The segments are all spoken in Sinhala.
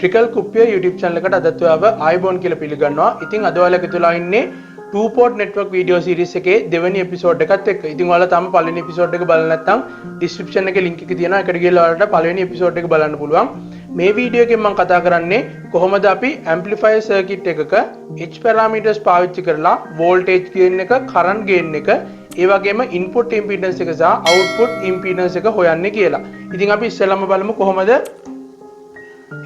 ට්‍රිකල් කුප්පිය YouTube channel එකට අදත් ඔයාව ආයිබෝන් කියලා පිළිගන්නවා. ඉතින් අද ඔයාලා එකතුලා ඉන්නේ two port network video series එකේ දෙවෙනි episode එකත් එක්ක. ඉතින් ඔයාලා තාම පළවෙනි episode එක බලලා නැත්නම් description එකේ link එක තියෙනවා. ඒකට ගිහලා ඔයාලට පළවෙනි episode එක බලන්න පුළුවන්. මේ වීඩියෝ එකෙන් මම කතා කරන්නේ කොහොමද අපි amplifier circuit එකක H parameters පාවිච්චි කරලා voltage gain එක, current gain එක, ඒ වගේම input impedance එක සහ output impedance එක හොයන්නේ කියලා. ඉතින් අපි ඉස්සෙල්ලාම බලමු කොහොමද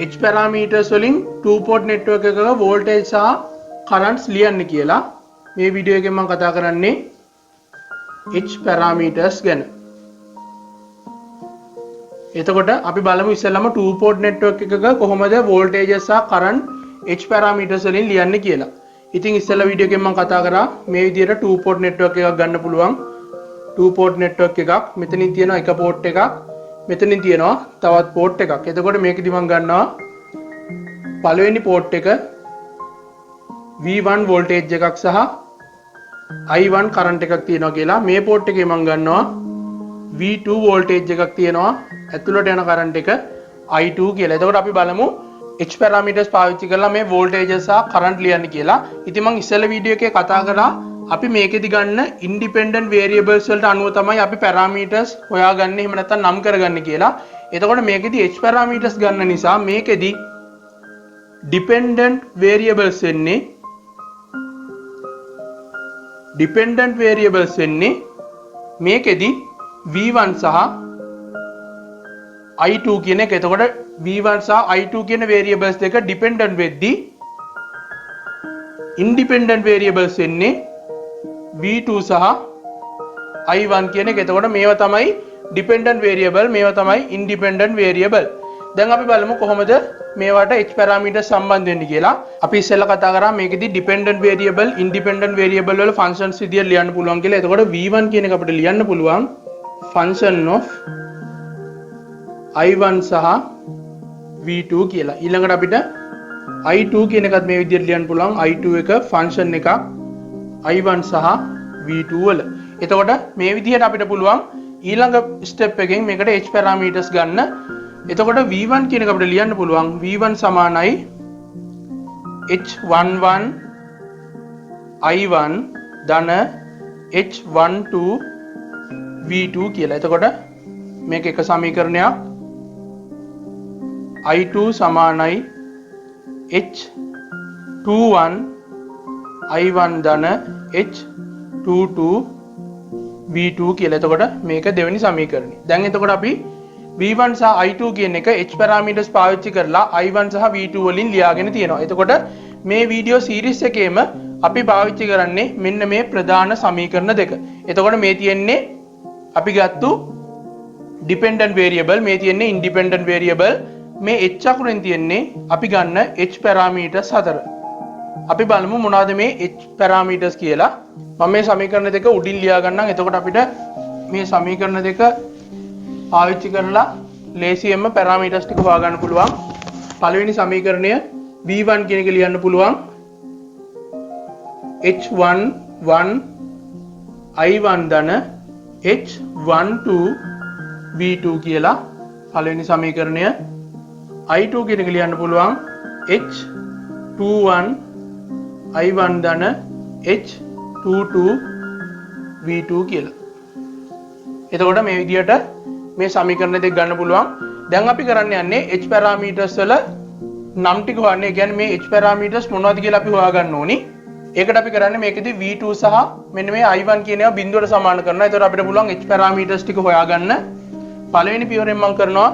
H parameters වලින් two port network එකක voltage සහ currents ලියන්නේ කියලා. මේ වීඩියෝ එකෙන් මම කතා කරන්නේ H parameters ගැන. එතකොට අපි බලමු ඉස්සෙල්ලාම two port network එකක කොහොමද voltage සහ current H parameters වලින් ලියන්නේ කියලා. ඉතින් ඉස්සෙල්ලා වීඩියෝ එකෙන් මම කතා කරා මේ විදිහට two port network එකක් ගන්න පුළුවන්. two port network එකක් මෙතනින් තියෙනවා එක port එකක්, මෙතනින් තියෙනවා තවත් port එකක්. එතකොට මේකෙදි මම ගන්නවා පළවෙනි port එක V1 voltage එකක් සහ I1 current එකක් තියෙනවා කියලා. මේ port එකේ මම ගන්නවා V2 voltage එකක් තියෙනවා, ඇතුළට යන current එක I2 කියලා. එතකොට අපි බලමු H parameters පාවිච්චි කරලා මේ voltage සහ current ලියන්න කියලා. ඉතින් මම ඉස්සෙල්ලා වීඩියෝ එකේ කතා කරා අපි මේකෙදි ගන්න independent variables වලට අනුව තමයි අපි parameters හොයාගන්නේ, එහෙම නැත්නම් නම් කරගන්නේ කියලා. එතකොට මේකෙදි H parameters ගන්න නිසා මේකෙදි dependent variables වෙන්නේ මේකෙදි V1 සහ I2 කියන එක. එතකොට V1 සහ I2 කියන variables දෙක dependent වෙද්දී independent variables වෙන්නේ V2 සහ I1 කියන එක. එතකොට මේවා තමයි dependent variable, මේවා තමයි independent variable. දැන් අපි බලමු කොහොමද මේවට H parameters සම්බන්ධ වෙන්නේ කියලා. අපි ඉස්සෙල්ලා කතා කරා මේකෙදි dependent variable, independent variable වල functions විදියට ලියන්න පුළුවන් කියලා. එතකොට V1 කියන එක අපිට ලියන්න පුළුවන් function of I1 සහ V2 කියලා. ඊළඟට අපිට I2 කියන එකත් මේ විදිහට ලියන්න පුළුවන්. I2 එක function එකක් I1 සහ V2 වල. එතකොට මේ විදිහට අපිට පුළුවන් ඊළඟ step එකෙන් මේකට H parameters ගන්න. එතකොට V1 කියන එක අපිට ලියන්න පුළුවන් V1 සමානයි H11 I1 ධන H12 V2 කියලා. එතකොට මේක එක සමීකරණයක්. I2 සමානයි H21 I1 ධන H22 V2 කියලා. එතකොට මේක දෙවෙනි සමීකරණය. දැන් එතකොට අපි V1 සහ I2 කියන එක H parameters පාවිච්චි කරලා I1 සහ V2 වලින් ලියාගෙන තියෙනවා. එතකොට මේ වීඩියෝ සීරීස් එකේම අපි පාවිච්චි කරන්නේ මෙන්න මේ ප්‍රධාන සමීකරණ දෙක. එතකොට මේ තියෙන්නේ අපි ගත්තු dependent variable, මේ තියෙන්නේ independent variable, මේ H අකුරෙන් තියෙන්නේ අපි ගන්න H parameters 4. අපි බලමු මොනවද මේ H parameters කියලා. මම මේ සමීකරණ දෙක උඩින් ලියා ගන්නම්. එතකොට අපිට මේ සමීකරණ දෙක පාවිච්චි කරලා ලේසියෙන්ම parameters ටික හොයාගන්න පුළුවන්. පළවෙනි සමීකරණය V1 කියන එක ලියන්න පුළුවන් H11 I1 ධන H12 V2 කියලා. පළවෙනි සමීකරණය I2 කියන එක ලියන්න පුළුවන් H21 I1 ධන H22 V2 කියලා. එතකොට මේ විදිහට මේ සමීකරණ දෙක ගන්න පුළුවන්. දැන් අපි කරන්න යන්නේ H parameters වල නම් ටික හොයන්නේ. කියන්නේ මේ H parameters මොනවද කියලා අපි හොයාගන්න ඕනි. ඒකට අපි කරන්නේ මේකෙදි V2 සහ මෙන්න මේ I1 කියන ඒවා බිඳුවට සමාන කරනවා. එතකොට අපිට පුළුවන් H parameters ටික හොයාගන්න. පළවෙනි පියවරෙන් මම කරනවා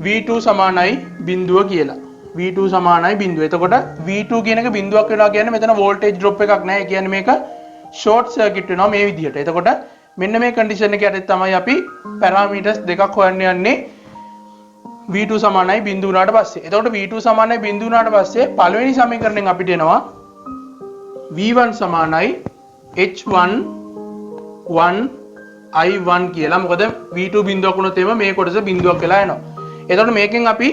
V2 සමානයි බිඳුව කියලා. V2 සමානයි බිඳුව. එතකොට V2 කියන එක බිඳුවක් වෙනවා කියන්නේ මෙතන voltage drop එකක් නැහැ. ඒ කියන්නේ මේක short circuit වෙනවා මේ විදිහට. එතකොට මෙන්න මේ condition එක යටතේ තමයි අපි parameters දෙකක් හොයන්න යන්නේ V2 සමානයි බිඳුව වුණාට පස්සේ. එතකොට V2 සමානයි බිඳුව වුණාට පස්සේ පළවෙනි සමීකරණයෙන් අපිට එනවා V1 සමානයි H11 I1 කියලා. මොකද V2 බිඳුවක් වුණොත් එම මේ කොටස බිඳුවක් වෙලා එනවා. එතකොට මේකෙන් අපි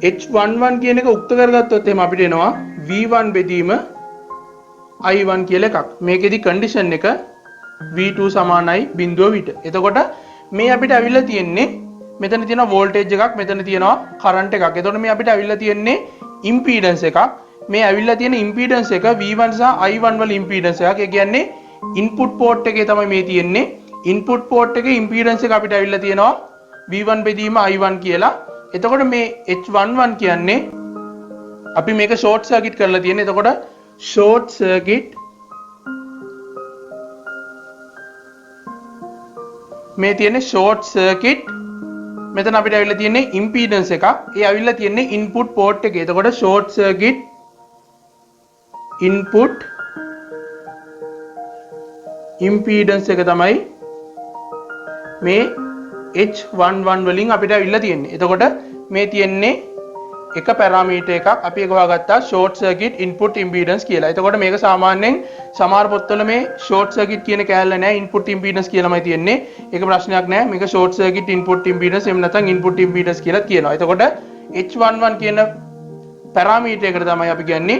H11 කියන එක උක්ත කරගත්තොත් එහෙම අපිට එනවා V1 බෙදීම I1 කියලා එකක්. මේකෙදි condition එක V2 සමානයි බිඳුව විට. එතකොට මේ අපිට අවිල්ල තියෙන්නේ මෙතන තියෙනවා වෝල්ටේජ් එකක් මෙතන තියෙනවා කරන්ට් එකක්. එතකොට මේ අපිට අවිල්ලා තියෙන්නේ ඉම්පීඩන්ස් එකක්. මේ අවිල්ලා තියෙන ඉම්පීඩන්ස් එක V1 සහ I1 වල ඉම්පීඩන්ස් එකක්. ඒ කියන්නේ ඉන්පුට් පෝට් එකේ තමයි මේ තියෙන්නේ. ඉන්පුට් පෝට් එකේ ඉම්පීඩන්ස් එක අපිට අවිල්ලා තියෙනවා V1 බෙදීම I1 කියලා. එතකොට මේ H11 කියන්නේ අපි මේක ෂෝට් සර්කිට් කරලා තියෙන්නේ. එතකොට ෂෝට් සර්කිට් මේ තියෙන්නේ ෂෝට් සර්කිට්. මෙතන අපිට අවිල්ලා තියෙන්නේ ඉම්පීඩන්ස් එකක්. ඒ අවිල්ලා තියෙන්නේ ඉන්පුට් පෝට් එකේ. එතකොට ෂෝට් සර්කිට් ඉන්පුට් ඉම්පීඩන්ස් එක තමයි මේ H11 වලින් අපිට අවිල්ලා තියෙන්නේ. එතකොට මේ තියෙන්නේ එක පැරාමීටර් එකක් අපි එක වගත්තා ෂෝට් සර්කිට් ඉන්පුට් ඉම්පීඩන්ස් කියලා. එතකොට මේක සාමාන්‍යයෙන් සමහර පොත්වල මේ ෂෝට් සර්කිට් කියන කෑල්ල නැහැ ඉන්පුට් ඉම්පීඩන්ස් කියලාමයි තියෙන්නේ. ඒක ප්‍රශ්නයක් නැහැ. මේක ෂෝට් සර්කිට් ඉන්පුට් ඉම්පීඩන්ස් එහෙම නැත්නම් ඉන්පුට් ඉම්පීඩන්ස් කියලා කියනවා. එතකොට H11 කියන පැරාමීටර් එකට තමයි අපි කියන්නේ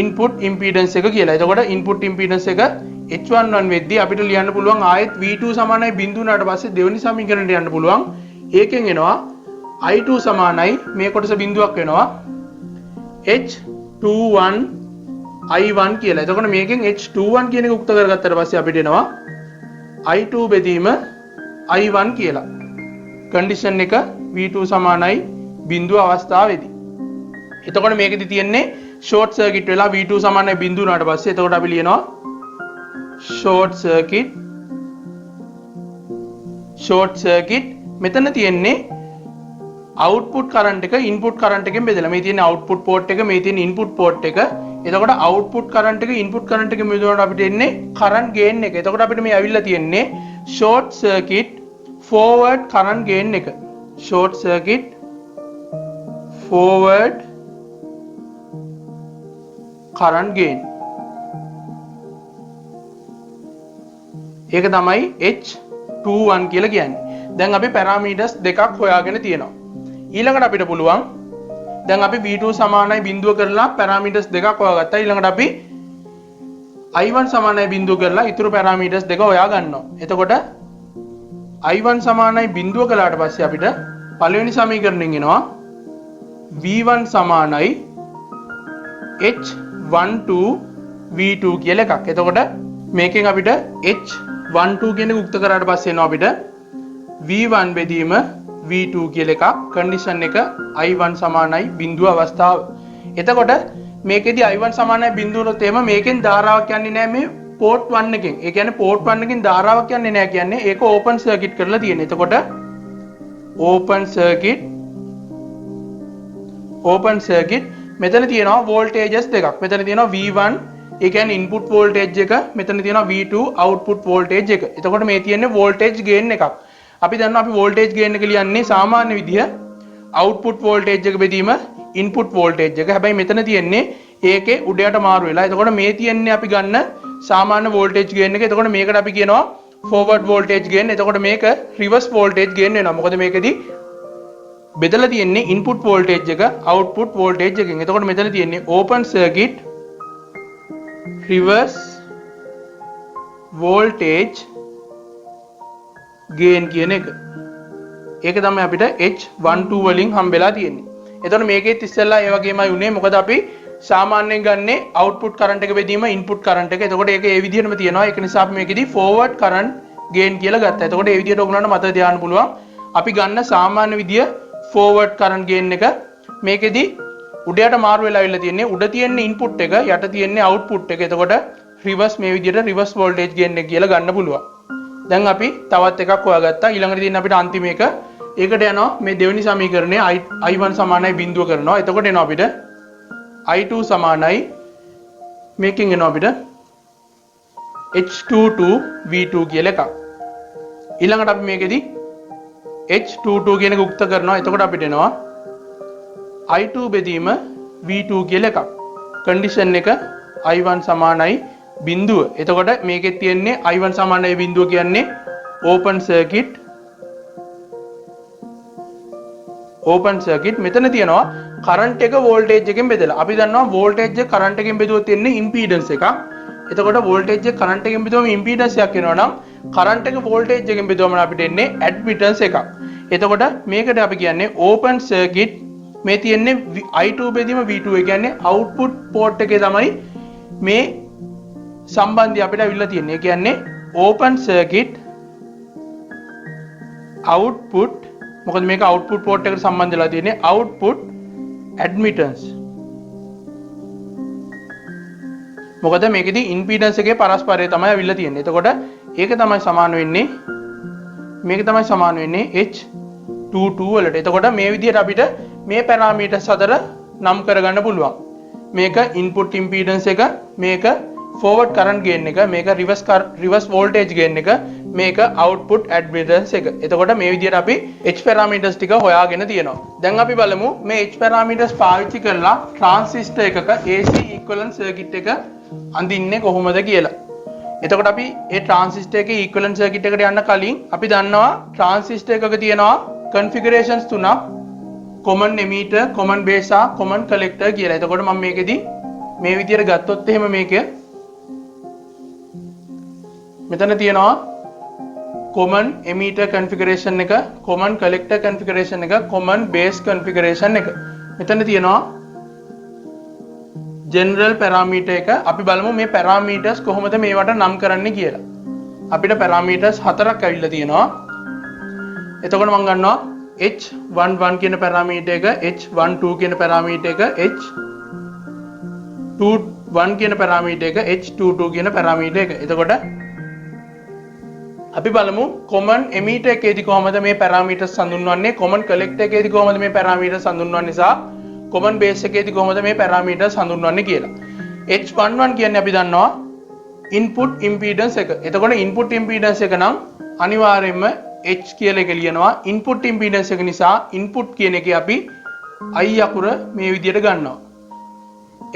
ඉන්පුට් ඉම්පීඩන්ස් එක කියලා. එතකොට ඉන්පුට් ඉම්පීඩන්ස් එක H11 වෙද්දී අපිට ලියන්න පුළුවන් ආයෙත් V2 සමානයි බිඳුව උනාට පස්සේ දෙවෙනි සමීකරණයට යන්න පුළුවන්. ඒකෙන් එනවා I2 සමානයි මේ කොටස බිඳුවක් වෙනවා H21 I1 කියලා. එතකොට මේකෙන් H21 කියන එක උක්ත කරගත්තට පස්සේ අපිට එනවා I2 බෙදීම I1 කියලා. කන්ඩිෂන් එක V2 සමානයි බිඳුව අවස්ථාවේදී. එතකොට මේකෙදි තියෙන්නේ ෂෝට් සර්කිට් වෙලා V2 සමානයි බිඳුව උනාට පස්සේ එතකොට අපි ලියනවා ෂෝට් සර්කිට් මෙතන තියෙන්නේ output current එක input current එකෙන් බෙදලා මේ තියෙන output port එක මේ තියෙන input port එක. එතකොට output current එක input current එකෙන් බෙදුවාට අපිට එන්නේ current gain එක. එතකොට අපිට මේ ඇවිල්ලා තියෙන්නේ short circuit forward current gain එක. short circuit forward current gain. ඒක තමයි H21 කියලා කියන්නේ. දැන් අපි පැරාමීටර්ස් දෙකක් හොයාගෙන තියෙනවා. ඊළඟට අපිට පුළුවන් දැන් අපි V2 සමානයි බිඳුව කරලා පැරාමීටර්ස් දෙකක් හොයාගත්තා. ඊළඟට අපි I1 සමානයි බිඳුව කරලා ඊතුරු පැරාමීටර්ස් දෙක හොයා ගන්නවා. එතකොට I1 සමානයි බිඳුව කළාට පස්සේ අපිට පළවෙනි සමීකරණයෙන් එනවා V1 සමානයි H12 V2 කියලා එකක්. එතකොට මේකෙන් අපිට H12 කියන එක උක්ත කරාට පස්සේ එනවා අපිට V1 බෙදීම V2 කියලා එකක්. කන්ඩිෂන් එක I1 සමානයි බිඳුව අවස්ථාව. එතකොට මේකෙදි I1 සමානයි බිඳුවනොත් එහෙම මේකෙන් ධාරාවක් යන්නේ නැහැ මේ port 1 එකෙන්. ඒ කියන්නේ port 1 එකෙන් ධාරාවක් යන්නේ නැහැ කියන්නේ ඒක open circuit කරලා තියෙනවා. එතකොට open circuit මෙතන තියෙනවා voltages දෙකක්. මෙතන තියෙනවා V1 ඒ කියන්නේ input voltage එක, මෙතන තියෙනවා V2 output voltage එක. එතකොට මේ තියෙන්නේ voltage gain එකක්. අපි දන්නවා අපි voltage gain එක ලියන්නේ සාමාන්‍ය විදිය output voltage එක බෙදීම input voltage එක. හැබැයි මෙතන තියෙන්නේ ඒකේ උඩයට මාරු වෙලා. එතකොට මේ තියෙන්නේ අපි ගන්න සාමාන්‍ය voltage gain එක. එතකොට මේකට අපි කියනවා forward voltage gain. එතකොට මේක reverse voltage gain වෙනවා. මොකද මේකෙදි බෙදලා තියෙන්නේ input voltage එක output voltage එකෙන්. එතකොට මෙතන තියෙන්නේ open circuit reverse voltage gain කියන එක. ඒක තමයි අපිට H12 වලින් හම්බෙලා තියෙන්නේ. එතකොට මේකෙත් ඉස්සෙල්ලා ඒ වගේමයි උනේ. මොකද අපි සාමාන්‍යයෙන් ගන්නේ output current එක බෙදීම input current එක. එතකොට ඒක ඒ විදිහටම තියෙනවා. ඒක නිසා අපි මේකෙදි forward current gain කියලා ගත්තා. එතකොට ඒ විදිහට ඔයගොල්ලන්ට මතක තියාගන්න පුළුවන්. අපි ගන්න සාමාන්‍ය විදිය forward current gain එක මේකෙදි උඩයට මාරු වෙලා ඉවිල්ලා තියෙන්නේ. උඩ තියෙන්නේ input එක, යට තියෙන්නේ output එක. එතකොට reverse මේ විදිහට reverse voltage gain එක කියලා ගන්න පුළුවන්. දැන් අපි තවත් එකක් හොයාගත්තා. ඊළඟට තියෙන අපිට අන්තිම එක. ඒකට යනවා මේ දෙවෙනි සමීකරණය I1 සමානයි බිඳුව කරනවා. එතකොට එනවා අපිට I2 සමානයි මේකෙන් එනවා අපිට H22 V2 කියලා එකක්. ඊළඟට අපි මේකෙදි H22 කියන එක උක්ත කරනවා. එතකොට අපිට එනවා I2 බෙදීම V2 කියලා එකක්. කන්ඩිෂන් එක I1 සමානයි බිඳුව. එතකොට මේකෙත් තියෙන්නේ I1 සමානයි බිඳුව කියන්නේ open circuit. මෙතන තියෙනවා current එක voltage එකෙන් බෙදලා. අපි දන්නවා voltage එක current එකෙන් බෙදුවොත් එන්නේ impedance එකක්. එතකොට voltage එක current එකෙන් බෙදුවම impedance එකක් වෙනවා නම් current එක voltage එකෙන් බෙදුවම අපිට එන්නේ admittance එකක්. එතකොට මේකට අපි කියන්නේ open circuit මේ තියෙන්නේ I2 බෙදීම V2 ඒ කියන්නේ output port එකේ තමයි මේ සම්බන්ධය අපිට අවිල්ලා තියෙන්නේ. ඒ කියන්නේ open circuit output මොකද මේක output port එකට සම්බන්ධ වෙලා තියෙන්නේ output admittance. මොකද මේකෙදි impedance එකේ පරස්පරය තමයි අවිල්ලා තියෙන්නේ. එතකොට ඒක තමයි සමාන වෙන්නේ මේක තමයි සමාන වෙන්නේ H22 වලට. එතකොට මේ විදිහට අපිට මේ පැරාමීටර්ස් හතර නම් කරගන්න පුළුවන්. මේක input impedance එක, මේක forward current gain එක, මේක reverse voltage gain එක, මේක output admittance එක. එතකොට මේ විදිහට අපි H parameters ටික හොයාගෙන තියෙනවා. දැන් අපි බලමු මේ H parameters පාවිච්චි කරලා transistor එකක AC equivalent circuit එක අඳින්නේ කොහොමද කියලා. එතකොට අපි මේ transistor එකේ equivalent circuit එකට යන්න කලින් අපි දන්නවා transistor එකක තියෙනවා configurations තුනක්. common emitter, common base සහ common collector කියලා. එතකොට මම මේකෙදි මේ විදිහට ගත්තොත් එහෙම මේක මෙතන තියෙනවා common emitter configuration එක, common collector configuration එක, common base configuration එක. මෙතන තියෙනවා general parameter එක. අපි බලමු මේ parameters කොහොමද මේවට නම් කරන්නේ කියලා. අපිට parameters හතරක් ඇවිල්ලා තියෙනවා. එතකොට මම ගන්නවා H11 කියන parameter එක, H12 කියන parameter එක, H21 කියන parameter එක, H22 කියන parameter එක. එතකොට අපි බලමු common emitter එකේදී කොහොමද මේ parameters හඳුන්වන්නේ, common collector එකේදී කොහොමද මේ parameters හඳුන්වන්නේ සහ common base එකේදී කොහොමද මේ parameters හඳුන්වන්නේ කියලා. H11 කියන්නේ අපි දන්නවා input impedance එක. එතකොට input impedance එක නම් අනිවාර්යයෙන්ම H කියලා එක ලියනවා. input impedance එක නිසා input කියන එකේ අපි I අකුර මේ විදිහට ගන්නවා.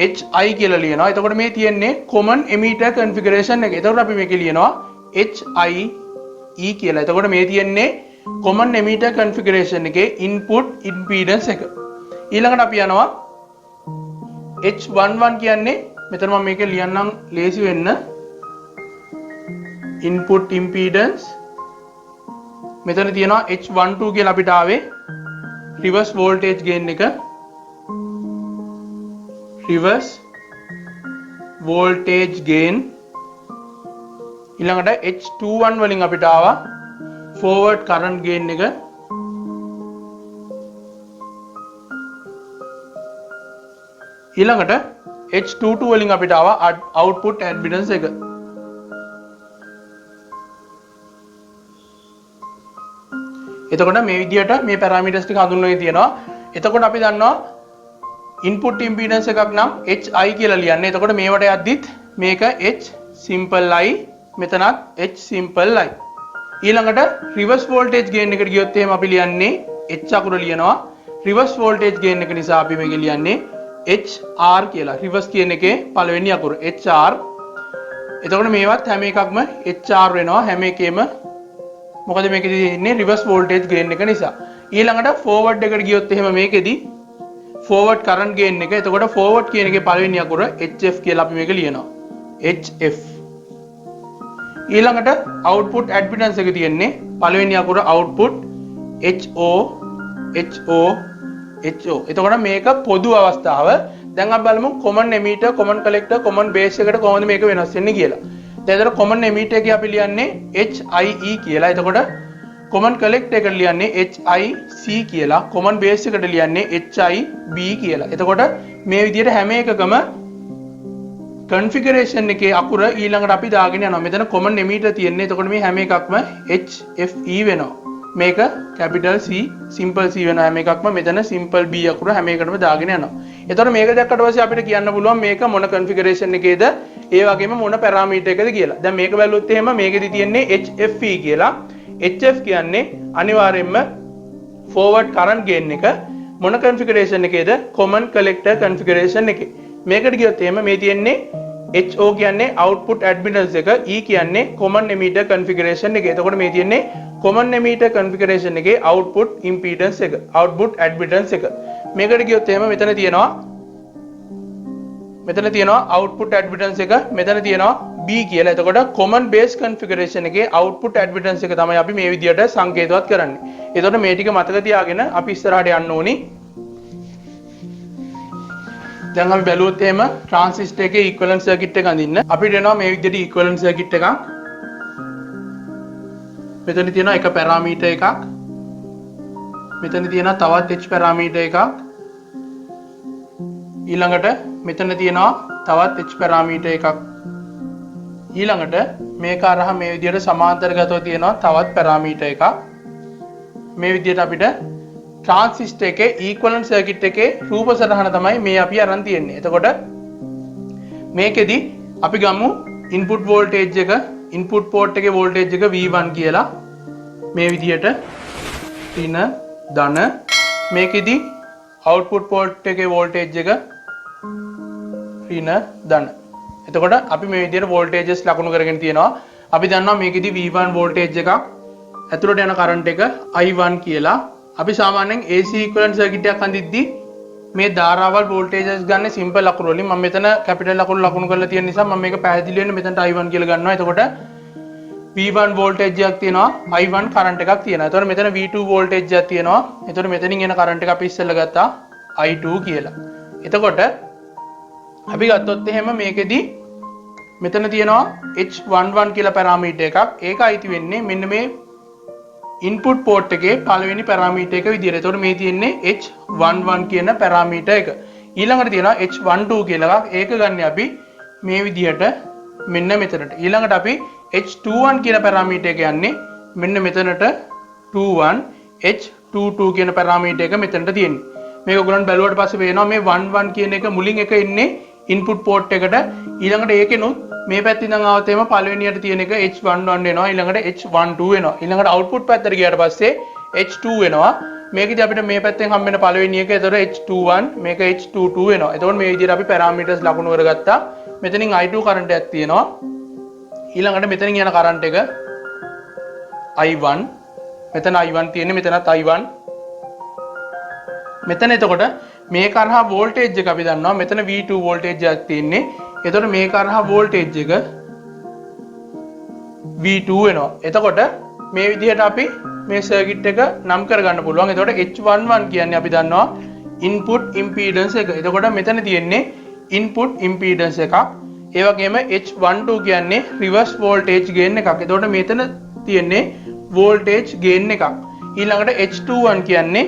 HI කියලා ලියනවා. එතකොට මේ තියෙන්නේ common emitter configuration එක. එතකොට අපි මේකේ ලියනවා HI E කියලා. එතකොට මේ තියෙන්නේ common emitter configuration එකේ input impedance එක. ඊළඟට අපි යනවා H11 කියන්නේ මෙතන මම මේක ලියන්නම් ලේසි වෙන්න. input impedance මෙතන තියෙනවා H12 කියලා අපිට ආවේ reverse voltage gain එක. reverse voltage gain. ඊළඟට H21 වලින් අපිට ආවා forward current gain එක. ඊළඟට H22 වලින් අපිට ආවා output admittance එක. එතකොට මේ විදිහට මේ parameters ටික හඳුන්වගෙන තියෙනවා. එතකොට අපි දන්නවා input impedance එකක් නම් HI කියලා ලියන්නේ. එතකොට මේවට යද්දිත් මේක H simple I, මෙතනත් H simple I. ඊළඟට reverse voltage gain එකට ගියොත් එහෙම අපි ලියන්නේ H අකුර ලියනවා. reverse voltage gain එක නිසා අපි මේක ලියන්නේ HR කියලා. reverse කියන එකේ පළවෙනි අකුර HR. එතකොට මේවත් හැම එකක්ම HR වෙනවා හැම එකේම. මොකද මේකෙදි ඉන්නේ reverse voltage gain එක නිසා. ඊළඟට forward එකට ගියොත් එහෙම මේකෙදි forward current gain එක. එතකොට forward කියන එකේ පළවෙනි අකුර HF කියලා අපි මේක ලියනවා. HF. ඊළඟට output admittance එක තියෙන්නේ පළවෙනි අකුර output HO. එතකොට මේක පොදු අවස්ථාව. දැන් අපි බලමු common emitter, common collector, common base එකට කොහොමද මේක වෙනස් වෙන්නේ කියලා. දැන් common emitter එකේ අපි ලියන්නේ HIE කියලා. එතකොට common collector එකට ලියන්නේ HIC කියලා. common base එකට ලියන්නේ HIB කියලා. එතකොට මේ විදිහට හැම එකකම configuration එකේ අකුර ඊළඟට අපි දාගෙන යනවා. මෙතන common emitter තියෙන්නේ. එතකොට මේ හැම එකක්ම HFE වෙනවා. මේක capital C, simple C වෙනවා හැම එකක්ම. මෙතන simple B අකුර හැම එකටම දාගෙන යනවා. එතකොට මේක දැක්කට පස්සේ අපිට කියන්න පුළුවන් මේක මොන configuration එකේද, ඒ වගේම මොන parameter එකද කියලා. දැන් මේක බැලුවොත් එහෙම මේකෙදි තියෙන්නේ HFE කියලා. HF කියන්නේ අනිවාර්යයෙන්ම forward current gain එක. මොන configuration එකේද? common collector configuration එකේ. මේකට ගියොත් එහෙම මේ තියෙන්නේ HO කියන්නේ output admittance එක, E කියන්නේ common emitter configuration එක. එතකොට මේ තියෙන්නේ common emitter configuration එකේ output impedance එක, output admittance එක. මේකට ගියොත් එහෙම මෙතන තියෙනවා මෙතන තියෙනවා output admittance එක මෙතන තියෙනවා B කියලා. එතකොට common base configuration එකේ output admittance එක තමයි අපි මේ විදිහට සංකේතවත් කරන්නේ. එතකොට මේ ටික මතක තියාගෙන අපි ඉස්සරහට යන්න ඕනි. දැන් අපි බැලුවොත් එහෙම transistor එකේ equivalent circuit එක අඳින්න. අපිට එනවා මේ විදිහට equivalent circuit එකක්. මෙතන තියෙනවා එක පැරාමීටර් එකක්. මෙතන තියෙනවා තවත් h පැරාමීටර් එකක්. ඊළඟට මෙතන තියෙනවා තවත් h පැරාමීටර් එකක්. ඊළඟට මේක අරහා මේ විදිහට සමාන්තරගතව තියෙනවා තවත් පැරාමීටර් එකක්. මේ විදිහට අපිට ट्रांसिस्टर එකේ equivalent circuit එකේ රූප සටහන තමයි මේ අපි අරන් තියෙන්නේ. එතකොට මේකෙදි අපි ගමු input voltage එක input port එකේ voltage එක V1 කියලා. මේ විදිහට ඍණ ධන මේකෙදි output port එකේ voltage එක ඍණ ධන. එතකොට අපි මේ විදිහට voltages ලකුණු කරගෙන තියෙනවා. අපි දන්නවා මේකෙදි V1 voltage එකක් ඇතුළට යන current එක I1 කියලා. අපි සාමාන්‍යයෙන් AC equivalent circuit එකක් අඳිද්දී මේ ධාරාවල් voltages ගන්න simple ලකුණු වලින් මම මෙතන capital ලකුණු කරලා තියෙන නිසා මම මේක පැහැදිලි වෙන්න මෙතනට I1 කියලා ගන්නවා. එතකොට V1 voltage එකක් තියෙනවා I1 current එකක් තියෙනවා. එතකොට මෙතන V2 voltage එකක් තියෙනවා. එතකොට මෙතනින් එන current එක අපි ඉස්සෙල්ලා ගත්තා I2 කියලා. එතකොට අපි ගත්තොත් එහෙම මේකෙදි මෙතන තියෙනවා H11 කියලා පැරාමීටර් එකක්. ඒක අයිති වෙන්නේ මෙන්න මේ input port එකේ පළවෙනි පැරාමීටර් එක විදිහට. එතකොට මේ තියෙන්නේ H11 කියන පැරාමීටර් එක. ඊළඟට තියෙනවා H12 කියලා එකක්. ඒක ගන්න අපි මේ විදිහට මෙන්න මෙතනට. ඊළඟට අපි H21 කියන පැරාමීටර් එක යන්නේ මෙන්න මෙතනට 21 H22 කියන පැරාමීටර් එක මෙතනට තියෙන්නේ. මේක ඔයගොල්ලන් බැලුවට පස්සේ පේනවා මේ 11 කියන එක මුලින් එක එන්නේ input port එකට. ඊළඟට ඒකෙනුත් මේ පැත්තෙන් ඉඳන් ආවොත් එහෙම පළවෙනියට තියෙන එක H11 වෙනවා. ඊළඟට H12 වෙනවා. ඊළඟට output පැත්තට ගියාට පස්සේ H2 වෙනවා. මේකදී අපිට මේ පැත්තෙන් හම්බ වෙන පළවෙනි එක ඒතර H21 මේක H22 වෙනවා. එතකොට මේ විදිහට අපි පැරාමීටර්ස් ලකුණු කරගත්තා. මෙතනින් I2 current එකක් තියෙනවා. ඊළඟට මෙතනින් යන current එක I1. මෙතන I1 තියෙන්නේ මෙතනත් I1. මෙතන එතකොට මේ කරහා voltage එක අපි දන්නවා මෙතන V2 voltage එකක් තියෙන්නේ. එතකොට මේ කරහා voltage එක V2 වෙනවා. එතකොට මේ විදිහට අපි මේ circuit එක නම් කරගන්න පුළුවන්. එතකොට H11 කියන්නේ අපි දන්නවා input impedance එක. එතකොට මෙතන තියෙන්නේ input impedance එකක්. ඒ වගේම H12 කියන්නේ reverse voltage gain එකක්. එතකොට මෙතන තියෙන්නේ voltage gain එකක්. ඊළඟට H21 කියන්නේ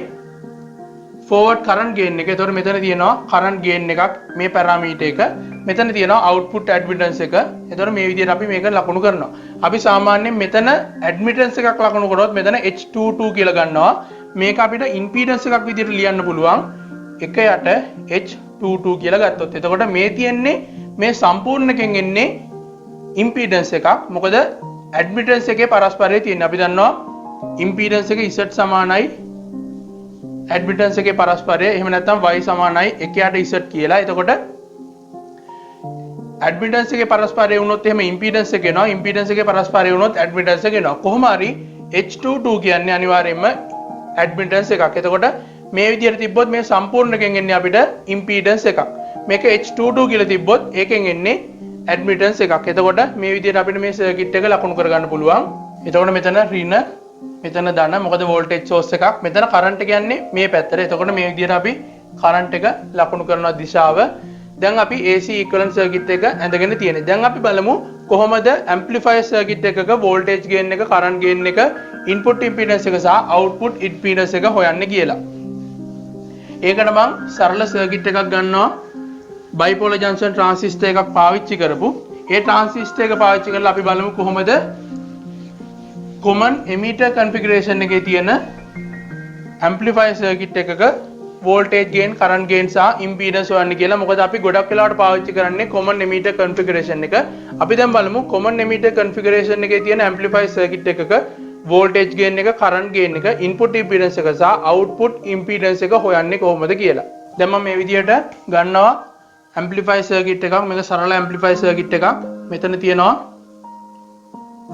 forward current gain එක. එතකොට මෙතන තියෙනවා current gain එකක් මේ පැරාමීටර් එක. මෙතන තියෙනවා output admittance එක. එතකොට මේ විදිහට අපි මේක ලකුණු කරනවා. අපි සාමාන්‍යයෙන් මෙතන admittance එකක් ලකුණු කරොත් මෙතන H22 කියලා ගන්නවා. මේක අපිට impedance එකක් විදිහට ලියන්න පුළුවන්. එක යට H22 කියලා ගත්තොත්. එතකොට මේ තියෙන්නේ මේ සම්පූර්ණ එකෙන් එන්නේ impedance එකක්. මොකද admittance එකේ පරස්පරය තියෙන්නේ. අපි දන්නවා impedance එක Z සමානයි admittance එකේ පරස්පරය. එහෙම නැත්නම් y සමානයි 1ට z කියලා. එතකොට admittance එකේ පරස්පරය වුණොත් එහෙම impedance එක එනවා. impedance එකේ පරස්පරය වුණොත් admittance එක එනවා. කොහොම හරි H22 කියන්නේ අනිවාර්යයෙන්ම admittance එකක්. එතකොට මේ විදිහට තිබ්බොත් මේ සම්පූර්ණ එකෙන් එන්නේ අපිට impedance එකක්. මේක H22 කියලා තිබ්බොත් ඒකෙන් එන්නේ admittance එකක්. එතකොට මේ විදිහට අපිට මේ circuit එක ලකුණු කරගන්න පුළුවන්. එතකොට මෙතන ඍණ මෙතන ධන මොකද voltage source එකක්. මෙතන current එක යන්නේ මේ පැත්තට. එතකොට මේ විදිහට අපි current එක ලකුණු කරන දිශාව. දැන් අපි AC equivalent circuit එක ඇඳගෙන තියෙන්නේ. දැන් අපි බලමු කොහොමද amplifier circuit එකක voltage gain එක, current gain එක, input impedance එක සහ output impedance එක හොයන්නේ කියලා. ඒකට මම සරල circuit එකක් ගන්නවා. bipolar junction transistor එකක් පාවිච්චි කරපු. ඒ transistor එක පාවිච්චි කරලා අපි බලමු කොහොමද common emitter configuration එකේ තියෙන amplifier circuit එකක voltage gain, current gain සහ impedance හොයන්න කියලා. මොකද අපි ගොඩක් වෙලාවට පාවිච්චි කරන්නේ common emitter configuration එක. අපි දැන් බලමු common emitter configuration එකේ තියෙන amplifier circuit එකක voltage gain එක, current gain එක, input impedance එක සහ output impedance එක හොයන්නේ කොහොමද කියලා. දැන් මම මේ විදිහට ගන්නවා amplifier circuit එකක්. මේක සරල amplifier circuit එකක්. මෙතන තියෙනවා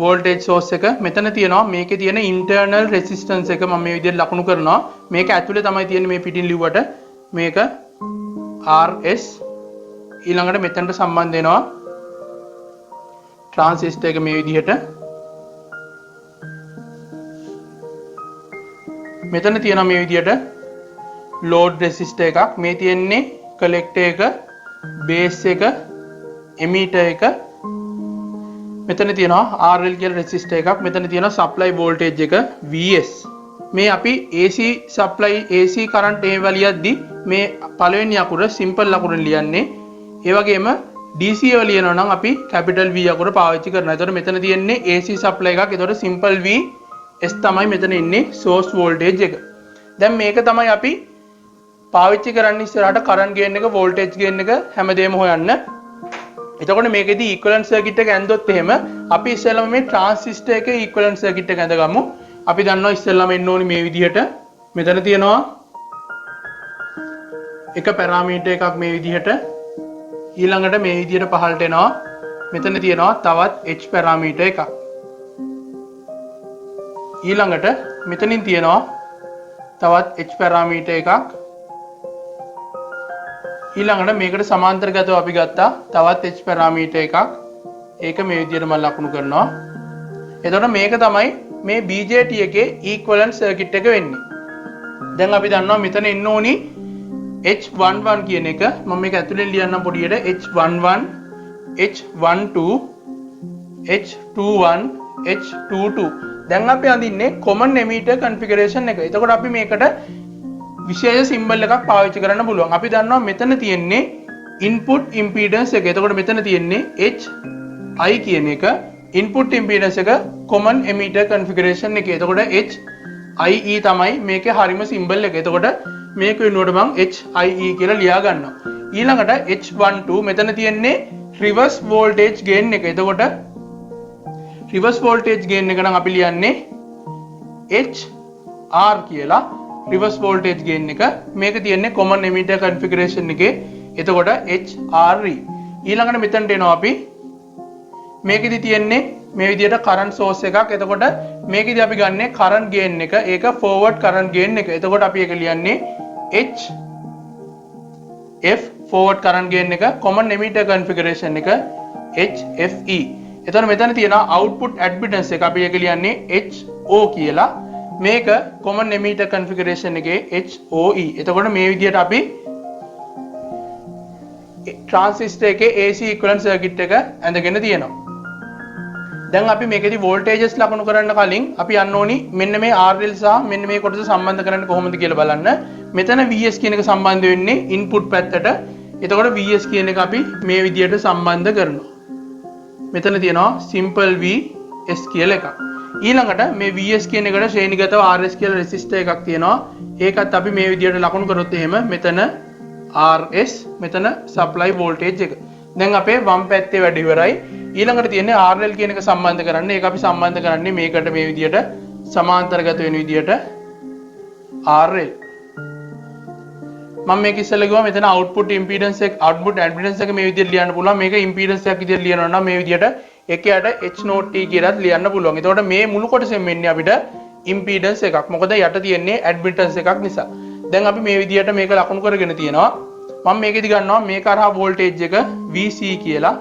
voltage source එක. මෙතන තියෙනවා මේකේ තියෙන internal resistance එක. මම මේ විදිහට ලකුණු කරනවා. මේක ඇතුලේ තමයි තියෙන්නේ මේ පිටින් ලිව්වට. මේක RS ඊළඟට මෙතනට සම්බන්ධ වෙනවා ට්‍රාන්සිස්ටර් එක මේ විදිහට. මෙතන තියෙනවා මේ විදිහට ලෝඩ් රෙසිස්ටර් එකක්. මේ තියෙන්නේ කලෙක්ටර් එක, බේස් එක, එමීටර් එක. මෙතන තියෙනවා RL කියලා රෙසිස්ටර් එකක්. මෙතන තියෙනවා සප්ලයි වෝල්ටේජ් එක VS. මේ අපි AC සප්ලයි AC කරන්ට් ඒව ලියද්දි මේ පළවෙනි අකුර සිම්පල් අකුරෙන් ලියන්නේ. ඒ වගේම DC ඒව ලියනවා නම් අපි කැපිටල් V අකුර පාවිච්චි කරනවා. එතකොට මෙතන තියෙන්නේ AC සප්ලයි එකක්. එතකොට සිම්පල් VS තමයි මෙතන ඉන්නේ සෝස් වෝල්ටේජ් එක. දැන් මේක තමයි අපි පාවිච්චි කරන්නේ ඉස්සරහට කරන්ට් ගේන් එක, වෝල්ටේජ් ගේන් එක හැමදේම හොයන්න. එතකොට මේකෙදි ඉක්වලන්ට් සර්කිට් එක ඇඳොත් එහෙම අපි ඉස්සෙල්ලාම මේ ට්‍රාන්සිස්ටර් එකේ ඉක්වලන්ට් සර්කිට් එක ඇඳගමු. අපි දන්නවා ඉස්සෙල්ලාම එන්න ඕනි මේ විදිහට. මෙතන තියෙනවා එක පැරාමීටර් එකක් මේ විදිහට. ඊළඟට මේ විදිහට පහළට එනවා. මෙතන තියෙනවා තවත් h පැරාමීටර් එකක්. ඊළඟට මෙතනින් තියෙනවා තවත් h පැරාමීටර් එකක්. ඊළඟට මේකට සමාන්තරගතව අපි ගත්තා තවත් h පැරාමීටර් එකක්. ඒක මේ විදිහට මම ලකුණු කරනවා. එතකොට මේක තමයි මේ BJT එකේ ඉක්වලන්ට් සර්කිට් එක වෙන්නේ. දැන් අපි දන්නවා මෙතන එන්න ඕනි H11 කියන එක. මම මේක ඇතුලෙන් ලියන්නම් පොඩියට. H11, H12, H21, H22. දැන් අපි අඳින්නේ common emitter configuration එක. එතකොට අපි මේකට විශේෂ සිම්බල් එකක් පාවිච්චි කරන්න පුළුවන්. අපි දන්නවා මෙතන තියෙන්නේ input impedance එක. එතකොට මෙතන තියෙන්නේ HI කියන එක input impedance එක common emitter configuration එකේ. එතකොට HIE තමයි මේකේ හරිම සිම්බල් එක. එතකොට මේක වෙනුවට මම HIE කියලා ලියා ගන්නවා. ඊළඟට H12 මෙතන තියෙන්නේ reverse voltage gain එක. එතකොට reverse voltage gain එක නම් අපි ලියන්නේ HR කියලා. reverse voltage gain එක මේක තියෙන්නේ common emitter configuration එකේ. එතකොට HRE. ඊළඟට මෙතනට එනවා අපි. මේකෙදි තියෙන්නේ මේ විදිහට current source එකක්. එතකොට මේකෙදි අපි ගන්නේ current gain එක. ඒක forward current gain එක. එතකොට අපි ඒක ලියන්නේ HF forward current gain එක common emitter configuration එක HFE. එතකොට මෙතන තියෙනවා output admittance එක. අපි ඒක ලියන්නේ HO කියලා. මේක common emitter configuration එකේ HOE. එතකොට මේ විදිහට අපි transistor එකේ AC equivalent circuit එක ඇඳගෙන තියෙනවා. දැන් අපි මේකෙදි voltages ලකුණු කරන්න කලින් අපි යන්න ඕනි මෙන්න මේ RL සහ මෙන්න මේ කොටස සම්බන්ධ කරන්නේ කොහොමද කියලා බලන්න. මෙතන VS කියන එක සම්බන්ධ වෙන්නේ input පැත්තට. එතකොට VS කියන එක අපි මේ විදිහට සම්බන්ධ කරනවා. මෙතන තියෙනවා simple VS කියලා එකක්. ඊළඟට මේ VS කියන එකට ශ්‍රේණිගතව RS කියලා රෙසිස්ටර් එකක් තියෙනවා. ඒකත් අපි මේ විදිහට ලකුණු කරොත් එහෙම මෙතන RS මෙතන supply voltage එක. දැන් අපේ වම් පැත්තේ වැඩ ඉවරයි. ඊළඟට තියෙන්නේ RL කියන එක සම්බන්ධ කරන්න. ඒක අපි සම්බන්ධ කරන්නේ මේකට මේ විදිහට සමාන්තරගත වෙන විදිහට RL. මම මේක ඉස්සෙල්ලා ගියා මෙතන output impedance එක output admittance එක මේ විදිහට ලියන්න පුළුවන්. මේක impedance එකක් විදිහට ලියනවා නම් මේ විදිහට එකයට H0T කියලාත් ලියන්න පුළුවන්. එතකොට මේ මුළු කොටසෙන් වෙන්නේ අපිට impedance එකක්. මොකද යට තියෙන්නේ admittance එකක් නිසා. දැන් අපි මේ විදිහට මේක ලකුණු කරගෙන තියෙනවා. මම මේකෙදි ගන්නවා මේක අරහා voltage එක VC කියලා.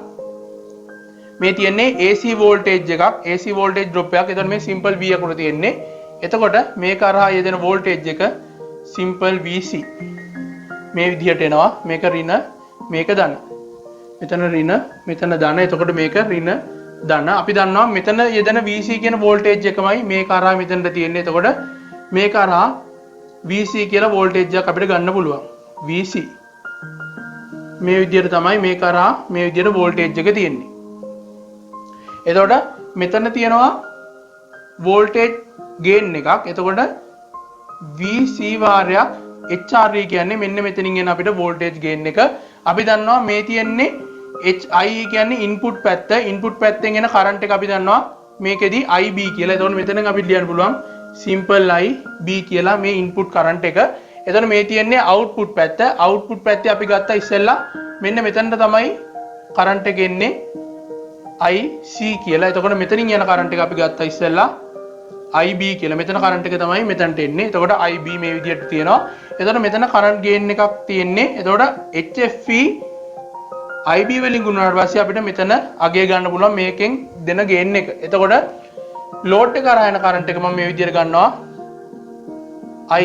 මේ තියෙන්නේ AC voltage එකක්. AC voltage drop එකක්. එතකොට මේ simple V අකුර තියෙන්නේ. එතකොට මේක අරහා යෙදෙන voltage එක simple VC. මේ විදිහට එනවා. මේක ඍණ මේක ධන. මෙතන ඍණ මෙතන ධන. එතකොට මේක ඍණ ධන. අපි දන්නවා මෙතන යෙදෙන VC කියන voltage එකමයි මේක අරහා මෙතනට තියෙන්නේ. එතකොට මේක අරහා VC කියලා voltage එකක් අපිට ගන්න පුළුවන්. VC මේ විදිහට තමයි මේක අරහා මේ විදිහට voltage එක තියෙන්නේ. එතකොට මෙතන තියෙනවා voltage gain එකක්. එතකොට VC වාරයක් HRE කියන්නේ මෙන්න මෙතනින් එන අපිට voltage gain එක. අපි දන්නවා මේ තියෙන්නේ HIE කියන්නේ input පැත්ත. input පැත්තෙන් එන current එක අපි දන්නවා මේකෙදි IB කියලා. එතකොට මෙතනින් අපිට ලියන්න පුළුවන් simple IB කියලා මේ input current එක. එතකොට මේ තියෙන්නේ output පැත්ත. output පැත්තේ අපි ගත්තා ඉස්සෙල්ලා මෙන්න මෙතනට තමයි current එක එන්නේ IC කියලා. එතකොට මෙතනින් යන current එක අපි ගත්තා ඉස්සෙල්ලා IB කියලා. මෙතන current එක තමයි මෙතනට එන්නේ. එතකොට IB මේ විදිහට තියෙනවා. එතකොට මෙතන current gain එකක් තියෙන්නේ. එතකොට HFE IB වලින් ගුණාට පස්සේ අපිට මෙතන අගය ගන්න පුළුවන් මේකෙන් දෙන ගේන් එක. එතකොට ලෝඩ් එක කරා යන කරන්ට් එක මම මේ විදිහට ගන්නවා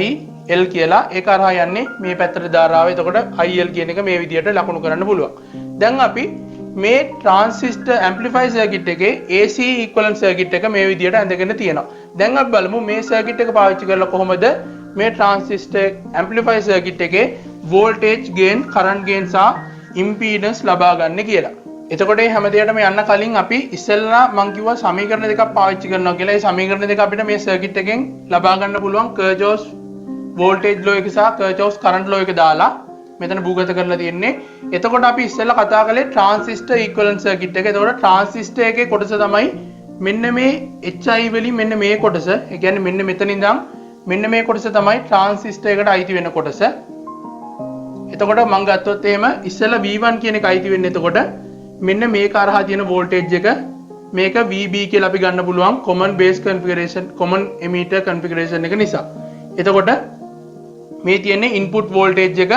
IL කියලා. ඒක කරා යන්නේ මේ පැත්තට ධාරාව. එතකොට IL කියන එක මේ විදිහට ලකුණු කරන්න පුළුවන්. දැන් අපි මේ ට්‍රාන්සිස්ටර් ඇම්ප්ලිෆයි සර්කිට් එකේ AC ඉක්වලන්ට් සර්කිට් එක මේ විදිහට ඇඳගෙන තියෙනවා. දැන් අපි බලමු මේ සර්කිට් එක පාවිච්චි කරලා කොහොමද මේ ට්‍රාන්සිස්ටර් ඇම්ප්ලිෆයි සර්කිට් එකේ වෝල්ටේජ් ගේන්, කරන්ට් ගේන් සහ ඉම්පීඩන්ස් ලබා ගන්න කියලා. එතකොට මේ හැම දෙයකටම යන්න කලින් අපි ඉස්සෙල්ලා මම කිව්වා සමීකරණ දෙකක් පාවිච්චි කරනවා කියලා. ඒ සමීකරණ දෙක අපිට මේ සර්කිට් එකෙන් ලබා ගන්න පුළුවන් කර්චොෆ්ස් වෝල්ටේජ් ලෝ එක සහ කර්චොෆ්ස් කරන්ට් ලෝ එක දාලා මෙතන භූගත කරලා තියෙන්නේ. එතකොට අපි ඉස්සෙල්ලා කතා කළේ ට්‍රාන්සිස්ටර් ඉක්වලන්ට් සර්කිට් එක. එතකොට ට්‍රාන්සිස්ටර් එකේ කොටස තමයි මෙන්න මේ HI වලින් මෙන්න මේ කොටස. ඒ කියන්නේ මෙන්න මෙතන ඉඳන් මෙන්න මේ කොටස තමයි ට්‍රාන්සිස්ටර් එකට අයිති වෙන කොටස. එතකොට මම ගත්තොත් එහෙම ඉස්සෙල්ලා V1 කියන එක අයිති වෙන්නේ එතකොට මෙන්න මේ කරහා තියෙන වෝල්ටේජ් එක මේක VB කියලා අපි ගන්න පුළුවන් common base configuration common emitter configuration එක නිසා. එතකොට මේ තියෙන්නේ input voltage එක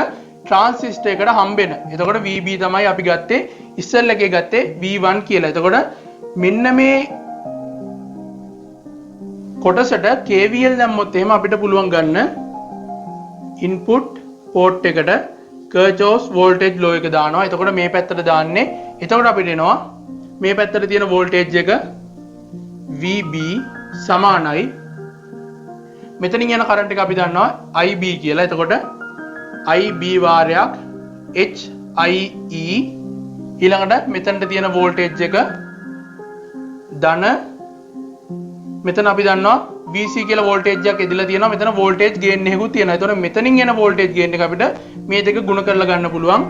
ට්‍රාන්සිස්ටර් එකට හම්බෙන. එතකොට VB තමයි අපි ගත්තේ ඉස්සෙල්ලා එකේ ගත්තේ V1 කියලා. එතකොට මෙන්න මේ කොටසට KVL දැම්මොත් එහෙම අපිට පුළුවන් ගන්න input port එකට Kirchhoff's voltage law එක දානවා. එතකොට මේ පැත්තට දාන්නේ. එතකොට අපිට එනවා මේ පැත්තට තියෙන voltage එක VB සමානයි මෙතනින් යන කරන්ට් එක අපි දන්නවා IB කියලා. එතකොට IB වාරයක් HIE ඊළඟට මෙතනට තියෙන voltage එක ධන මෙතන අපි දන්නවා VC කියලා voltage එකක් එදලා තියෙනවා. මෙතන voltage gain එකකුත් තියෙනවා. ඒතකොට මෙතනින් එන voltage gain එක අපිට මේ දෙක ගුණ කරලා ගන්න පුළුවන්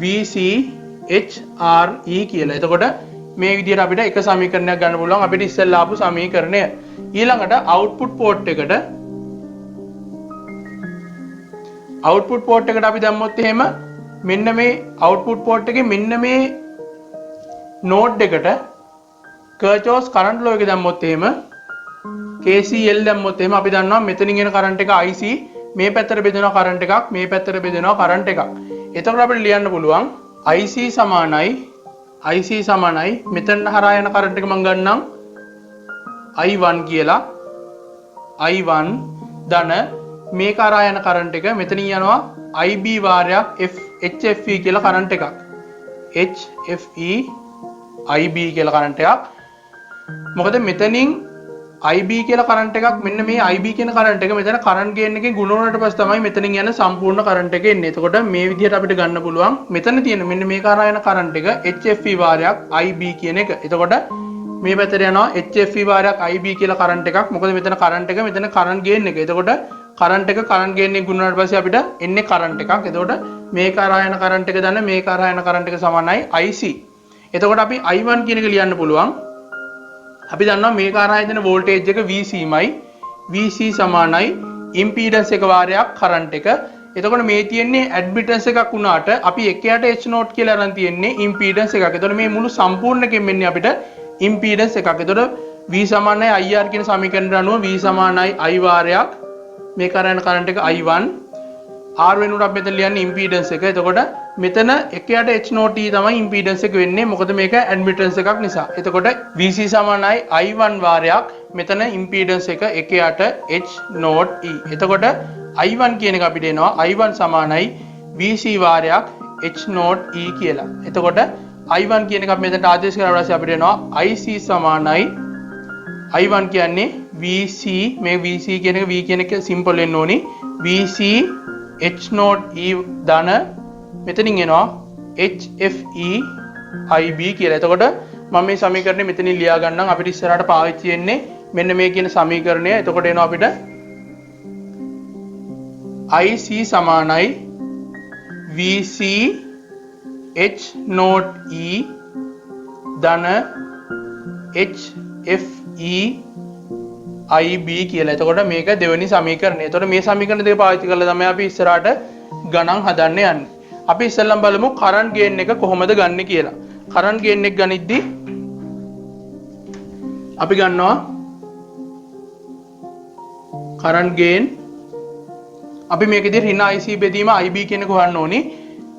VC HRE කියලා. එතකොට මේ විදිහට අපිට එක සමීකරණයක් ගන්න පුළුවන් අපිට ඉස්සෙල්ලා ආපු සමීකරණය. ඊළඟට output port එකට output port එකට අපි දැම්මොත් එහෙම මෙන්න මේ output port එකේ මෙන්න මේ node එකට Kirchhoff's current law එක දැම්මොත් එහෙම KCL දැම්මොත් එහෙම අපි දන්නවා මෙතනින් එන කරන්ට් එක IC මේ පැත්තට බෙදෙනවා කරන්ට් එකක් මේ පැත්තට බෙදෙනවා කරන්ට් එකක්. එතකොට අපිට ලියන්න පුළුවන් IC සමානයි මෙතන හරහා යන කරන්ට් එක මම ගන්නම් I1 කියලා. I1 ධන මේ කරා යන කරන්ට් එක මෙතනින් යනවා IB වාරයක් HFE කියලා කරන්ට් එකක්. HFE IB කියලා කරන්ට් එකක්. මොකද මෙතනින් IB කියලා කරන්ට් එකක් මෙන්න මේ IB කියන කරන්ට් එක මෙතන කරන්ට් ගේන් එකෙන් ගුණ වුණාට පස්සේ තමයි මෙතනින් යන සම්පූර්ණ කරන්ට් එක එන්නේ. එතකොට මේ විදිහට අපිට ගන්න පුළුවන් මෙතන තියෙන මෙන්න මේ කරා යන කරන්ට් එක HFE වාරයක් IB කියන එක. එතකොට මේ පැත්තට යනවා HFE වාරයක් IB කියලා කරන්ට් එකක්. මොකද මෙතන කරන්ට් එක මෙතන කරන්ට් ගේන් එක. එතකොට කරන්ට් එක කරන්ට් ගේන් එක ගුණ වුණාට පස්සේ අපිට එන්නේ කරන්ට් එකක්. එතකොට මේ කරා යන කරන්ට් එක දන්න මේ කරා යන කරන්ට් එක සමානයි IC. එතකොට අපි I1 කියන එක ලියන්න පුළුවන්. අපි දන්නවා මේ කරා යන වෝල්ටේජ් එක VC මයි. VC සමානයි ඉම්පීඩන්ස් එක වාරයක් කරන්ට් එක. එතකොට මේ තියෙන්නේ ඇඩ්මිටන්ස් එකක් වුණාට අපි එකයට H0 කියලා අරන් තියෙන්නේ ඉම්පීඩන්ස් එකක්. එතකොට මේ මුළු සම්පූර්ණකෙම වෙන්නේ අපිට ඉම්පීඩන්ස් එකක්. එතකොට V සමානයි IR කියන සමීකරණයට අනුව V සමානයි I වාරයක් මේ කරා යන කරන්ට් එක I1 R වෙනුවට අපි මෙතන ලියන්නේ ඉම්පීඩන්ස් එක. එතකොට මෙතන එකයට H0 තමයි ඉම්පීඩන්ස් එක වෙන්නේ. මොකද මේක ඇඩ්මිටන්ස් එකක් නිසා. එතකොට VC සමානයි I1 වාරයක් මෙතන ඉම්පීඩන්ස් එක එකයට H0 E. එතකොට I1 කියන එක අපිට එනවා I1 සමානයි VC වාරයක් H0 E කියලා. එතකොට I1 කියන එක අපි මෙතනට ආදේශ කරලා ඊට පස්සේ අපිට එනවා IC සමානයි I1 කියන්නේ VC මේ VC කියන එක V කියන එක සිම්පල් වෙන්න ඕනි. VC H0 E ධන මෙතනින් එනවා HFE IB කියලා. එතකොට මම මේ සමීකරණය මෙතනින් ලියා ගන්නම් අපිට ඉස්සරහට පාවිච්චි වෙන්නේ මෙන්න මේ කියන සමීකරණය. එතකොට එනවා අපිට IC සමානයි VC H0 E ධන HFE IB කියලා. එතකොට මේක දෙවෙනි සමීකරණය. එතකොට මේ සමීකරණ දෙක පාවිච්චි කරලා තමයි අපි ඉස්සරහට ගණන් හදන්න යන්නේ. අපි ඉස්සෙල්ලම බලමු කරන්ට් ගේන් එක කොහොමද ගන්නෙ කියලා. කරන්ට් ගේන් එක ගනිද්දි අපි ගන්නවා කරන්ට් ගේන් අපි මේකෙදී ඍණ IC බෙදීම IB කියන එක හොයන්න ඕනි.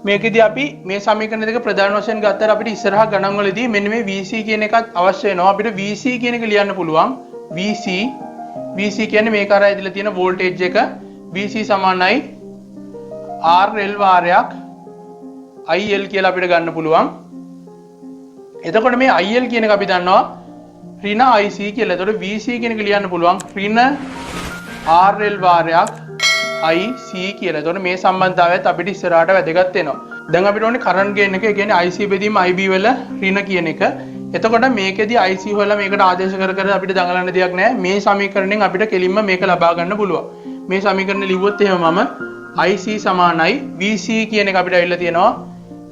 මේකෙදී අපි මේ සමීකරණ දෙක ප්‍රධාන වශයෙන් ගත්තට අපිට ඉස්සරහා ගණන් වලදී මෙන්න මේ VC කියන එකත් අවශ්‍ය වෙනවා. අපිට VC කියන එක ලියන්න පුළුවන්. VC කියන්නේ මේක අර ඇදලා තියෙන වෝල්ටේජ් එක. VC සමානයි RL වාරයක් IL කියලා අපිට ගන්න පුළුවන්. එතකොට මේ IL කියන එක අපි දන්නවා ඍණ IC කියලා. එතකොට VC කියන එක ලියන්න පුළුවන් ඍණ RL වාරයක් IC කියලා. එතකොට මේ සම්බන්ධතාවයත් අපිට ඉස්සරහට වැදගත් වෙනවා. දැන් අපිට ඕනේ කරන්ට් ගේන් එක. ඒ කියන්නේ IC බෙදීම IB වල ඍණ කියන එක. එතකොට මේකෙදි IC හොයලා මේකට ආදේශ කර අපිට දඟලන්න දෙයක් නැහැ. මේ සමීකරණයෙන් අපිට කෙලින්ම මේක ලබා ගන්න පුළුවන්. මේ සමීකරණ ලිව්වොත් එහෙම මම IC සමානයි VC කියන එක අපිට ඇවිල්ලා තියෙනවා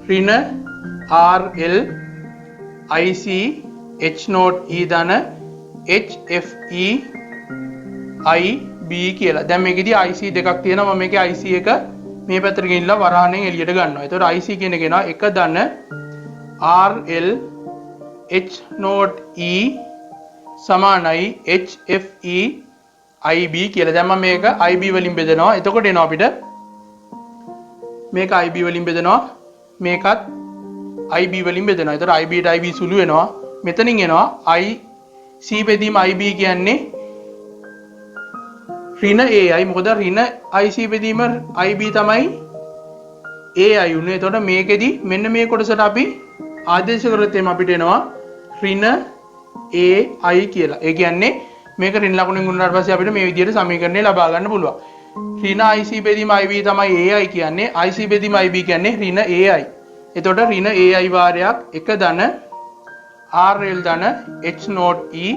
ඍණ RL IC H naught E ධන HFE IB කියලා. දැන් මේකෙදී IC දෙකක් තියෙනවා. මම මේකේ IC එක මේ පැත්තට ගෙනිලා වරහණෙන් එළියට ගන්නවා. එතකොට IC කියන එක එනවා 1 ධන RL H naught E සමානයි HFE IB කියලා. දැන් මම මේක IB වලින් බෙදනවා. එතකොට එනවා අපිට මේක IB වලින් බෙදනවා. මේකත් IB වලින් බෙදනවා. එතකොට IB ට IB සුළු වෙනවා. මෙතනින් එනවා IC බෙදීම IB කියන්නේ ඍණ AI. මොකද ඍණ IC බෙදීම IB තමයි AI උනේ. එතකොට මේකෙදි මෙන්න මේ කොටසට අපි ආදේශ කරොත් එම අපිට එනවා ඍණ AI කියලා. ඒ කියන්නේ මේක ඍණ ලකුණෙන් ගුණාට පස්සේ අපිට මේ විදිහට සමීකරණය ලබා ගන්න පුළුවන්. ඍණ IC බෙදීම IB තමයි AI කියන්නේ. IC බෙදීම IB කියන්නේ ඍණ AI. එතකොට ඍණ AI වාරයක් 1 ධන RL ධන H naught E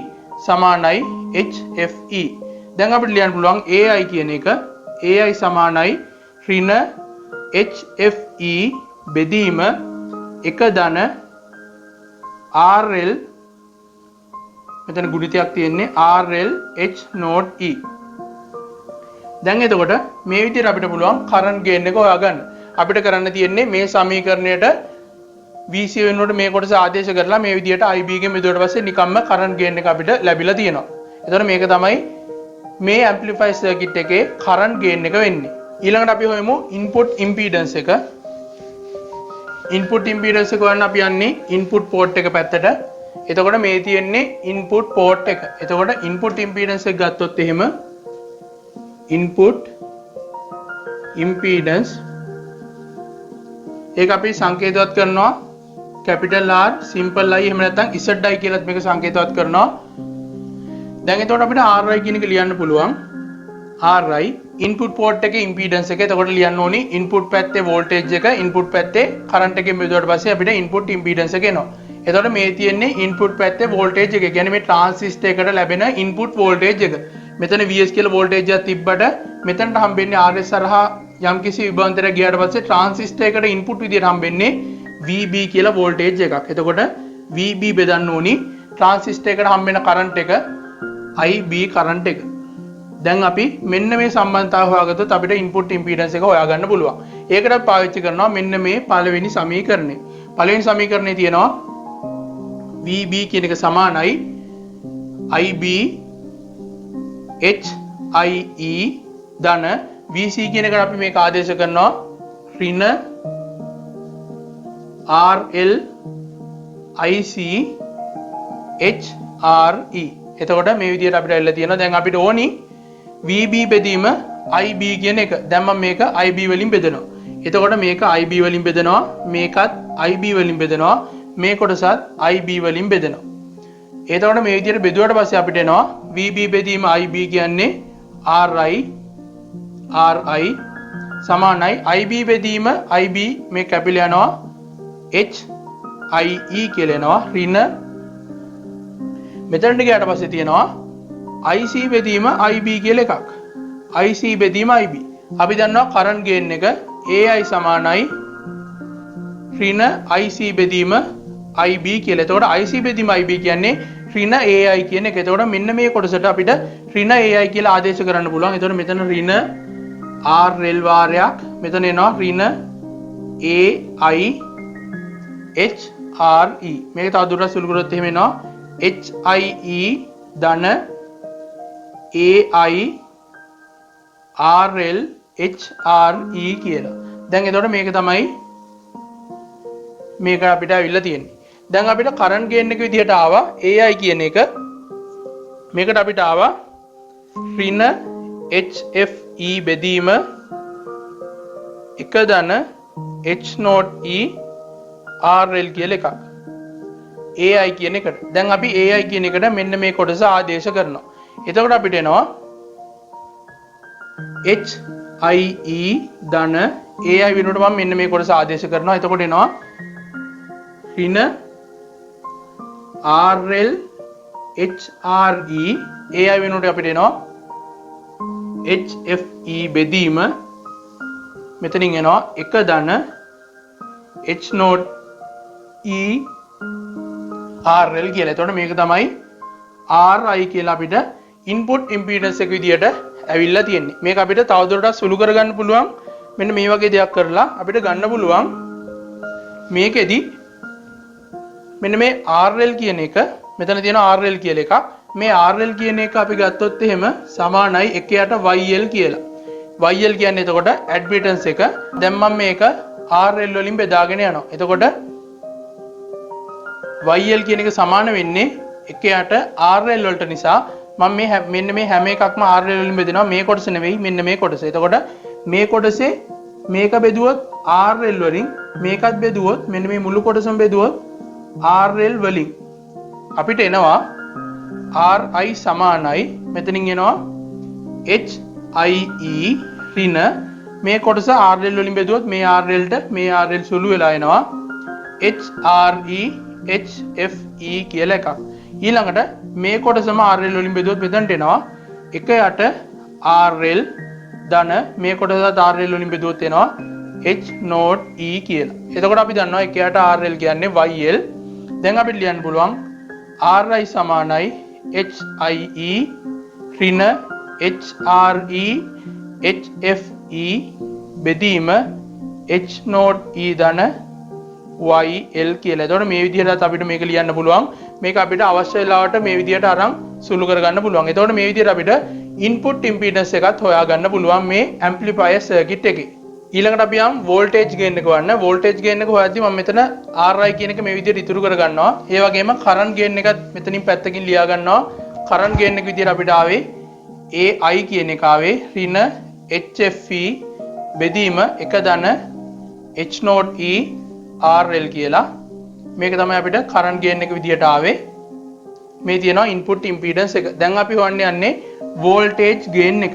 සමානයි HFE. දැන් අපිට ලියන්න පුළුවන් AI කියන එක AI සමානයි ඍණ HFE බෙදීම 1 ධන RL මෙතන ගුණිතයක් තියෙන්නේ RL H naught E. දැන් එතකොට මේ විදිහට අපිට පුළුවන් කරන්ට් ගේන් එක හොයාගන්න. අපිට කරන්න තියෙන්නේ මේ සමීකරණයට VC වෙනුවට මේ කොටස ආදේශ කරලා මේ විදිහට IB ගෙන් බෙදුවට පස්සේ නිකම්ම කරන්ට් ගේන් එක අපිට ලැබිලා තියෙනවා. එතකොට මේක තමයි මේ ඇම්ප්ලිෆයර් සර්කිට් එකේ කරන්ට් ගේන් එක වෙන්නේ. ඊළඟට අපි හොයමු ඉන්පුට් ඉම්පීඩන්ස් එක. ඉන්පුට් ඉම්පීඩන්ස් එක ගන්න අපි යන්නේ ඉන්පුට් පෝට් එක පැත්තට. එතකොට මේ තියෙන්නේ ඉන්පුට් පෝට් එක. එතකොට ඉන්පුට් ඉම්පීඩන්ස් එක ගත්තොත් එහෙම ඉන්පුට් ඉම්පීඩන්ස් ඒක අපි සංකේතවත් කරනවා capital R simple I එහෙම නැත්නම් ZI කියලාත් මේක සංකේතවත් කරනවා. දැන් එතකොට අපිට RI කියන එක ලියන්න පුළුවන්. RI ඉන්පුට් පෝට් එකේ ඉම්පීඩන්ස් එක. එතකොට ලියන්න ඕනි ඉන්පුට් පැත්තේ වෝල්ටේජ් එක ඉන්පුට් පැත්තේ කරන්ට් එකෙන් බෙදුවට පස්සේ අපිට ඉන්පුට් ඉම්පීඩන්ස් එක එනවා. එතකොට මේ තියෙන්නේ ඉන්පුට් පැත්තේ වෝල්ටේජ් එක. කියන්නේ මේ ට්‍රාන්සිස්ටර් එකට ලැබෙන ඉන්පුට් වෝල්ටේජ් එක. මෙතන VS කියලා වෝල්ටේජ් එකක් තිබ්බට මෙතනට හම්බෙන්නේ RS හරහා යම්කිසි විභවාන්තරයක් ගියාට පස්සේ ට්‍රාන්සිස්ටර් එකට ඉන්පුට් විදියට හම්බෙන්නේ VB කියලා වෝල්ටේජ් එකක්. එතකොට VB බෙදන්න ඕනි ට්‍රාන්සිස්ටර් එකට හම්බෙන කරන්ට් එක IB කරන්ට් එක. දැන් අපි මෙන්න මේ සම්බන්ධතාවය හොයාගත්තොත් අපිට ඉන්පුට් ඉම්පීඩන්ස් එක හොයාගන්න පුළුවන්. ඒකට පාවිච්චි කරනවා මෙන්න මේ පළවෙනි සමීකරණය. පළවෙනි සමීකරණේ තියෙනවා VB කියන එක සමානයි IB HIE ධන VC කියන එකට අපි මේක ආදේශ කරනවා ඍණ RL IC HRE. එතකොට මේ විදිහට අපිට ඇවිල්ලා තියෙනවා. දැන් අපිට ඕනි VB බෙදීම IB කියන එක. දැන් මම මේක IB වලින් බෙදනවා. එතකොට මේක IB වලින් බෙදනවා. මේකත් IB වලින් බෙදනවා. මේ කොටසත් IB වලින් බෙදනවා. එතකොට මේ විදිහට බෙදුවට පස්සේ අපිට එනවා VB බෙදීම IB කියන්නේ RI සමානයි IB බෙදීම IB මේ කැපිලා යනවා HIE කියලා එනවා ඍණ. මෙතනට ගියාට පස්සේ තියෙනවා IC බෙදීම IB කියලා එකක්. IC බෙදීම IB. අපි දන්නවා කරන්ට් ගේන් එක AI සමානයි ඍණ IC බෙදීම IB කියලා. එතකොට IC බෙදීම IB කියන්නේ ඍණ AI කියන එක. එතකොට මෙන්න මේ කොටසට අපිට ऋण AI කියලා ආදේශ කරන්න පුළුවන්. එතකොට මෙතන ඍණ RL වාරයක් මෙතන එනවා ඍණ AI HRE. මේක තව දුරටත් සුළු කරොත් එහෙම එනවා HIE ධන AI RL HRE කියලා. දැන් එතකොට මේක තමයි මේක අපිට අවිල්ලා තියෙන්නේ. දැන් අපිට කරන්ට් ගේන් එක විදිහට ආවා AI කියන එක. මේකට අපිට ආවා ඍණ HFE බෙදීම 1 ධන H0E RL කියලා එකක්. AI කියන එකට. දැන් අපි AI කියන එකට මෙන්න මේ කොටස ආදේශ කරනවා. එතකොට අපිට එනවා HIE ධන AI වෙනුවට මම මෙන්න මේ කොටස ආදේශ කරනවා. එතකොට එනවා ඍණ RL HRE AI වෙනුවට අපිට එනවා HFE බෙදීම මෙතනින් එනවා 1 ධන H0 E RL කියලා. එතකොට මේක තමයි RI කියලා අපිට input impedance එක විදියට ඇවිල්ලා තියෙන්නේ. මේක අපිට තවදුරටත් සුළු කරගන්න පුළුවන්. මෙන්න මේ වගේ දෙයක් කරලා අපිට ගන්න පුළුවන්. මේකෙදි මෙන්න මේ RL කියන එක මෙතන තියෙන RL කියලා එකක්. මේ RL කියන එක අපි ගත්තොත් එහෙම සමානයි 1යට YL කියලා. YL කියන්නේ එතකොට admittance එක. දැන් මම මේක RL වලින් බෙදාගෙන යනවා. එතකොට YL කියන එක සමාන වෙන්නේ 1යට RL වලට නිසා මම මෙන්න මේ හැම එකක්ම RL වලින් බෙදෙනවා. මේ කොටස නෙවෙයි මෙන්න මේ කොටස. එතකොට මේ කොටසේ මේක බෙදුවොත් RL වලින් මේකත් බෙදුවොත් මෙන්න මේ මුළු කොටසම බෙදුවොත් RL වලින් අපිට එනවා RI සමානයි මෙතනින් එනවා HIE ඍණ මේ කොටස RL වලින් බෙදුවොත් මේ RLට මේ RL සුළු වෙලා එනවා HRE HFE කියලා එකක්. ඊළඟට මේ කොටසම RL වලින් බෙදුවොත් මෙතනට එනවා 1යට RL ධන මේ කොටසත් RL වලින් බෙදුවොත් එනවා H0E කියලා. එතකොට අපි දන්නවා 1යට RL කියන්නේ YL. දැන් අපිට ලියන්න පුළුවන් RI සමානයි HIE ඍණ HRE HFE බෙදීම H0E ධන YL කියලා. එතකොට මේ විදිහට අපිට මේක ලියන්න පුළුවන්. මේක අපිට අවශ්‍ය වෙලාවට මේ විදිහට අරන් සුළු කරගන්න පුළුවන්. එතකොට මේ විදිහට අපිට input impedance එකත් හොයාගන්න පුළුවන් මේ amplifier circuit එකේ. ඊළඟට අපි යම් voltage gain එක ගන්න. voltage gain එක හොයද්දි මම මෙතන RI කියන එක මේ විදිහට ඉතුරු කරගන්නවා. ඒ වගේම current gain එකත් මෙතනින් පැත්තකින් ලියා ගන්නවා. current gain එක විදිහට අපිට ආවේ AI කියන එක ආවේ ඍණ HFE බෙදීම 1 ධන H0E RL කියලා. මේක තමයි අපිට current gain එක විදිහට ආවේ. මේ තියෙනවා input impedance එක. දැන් අපි හොයන්න යන්නේ voltage gain එක.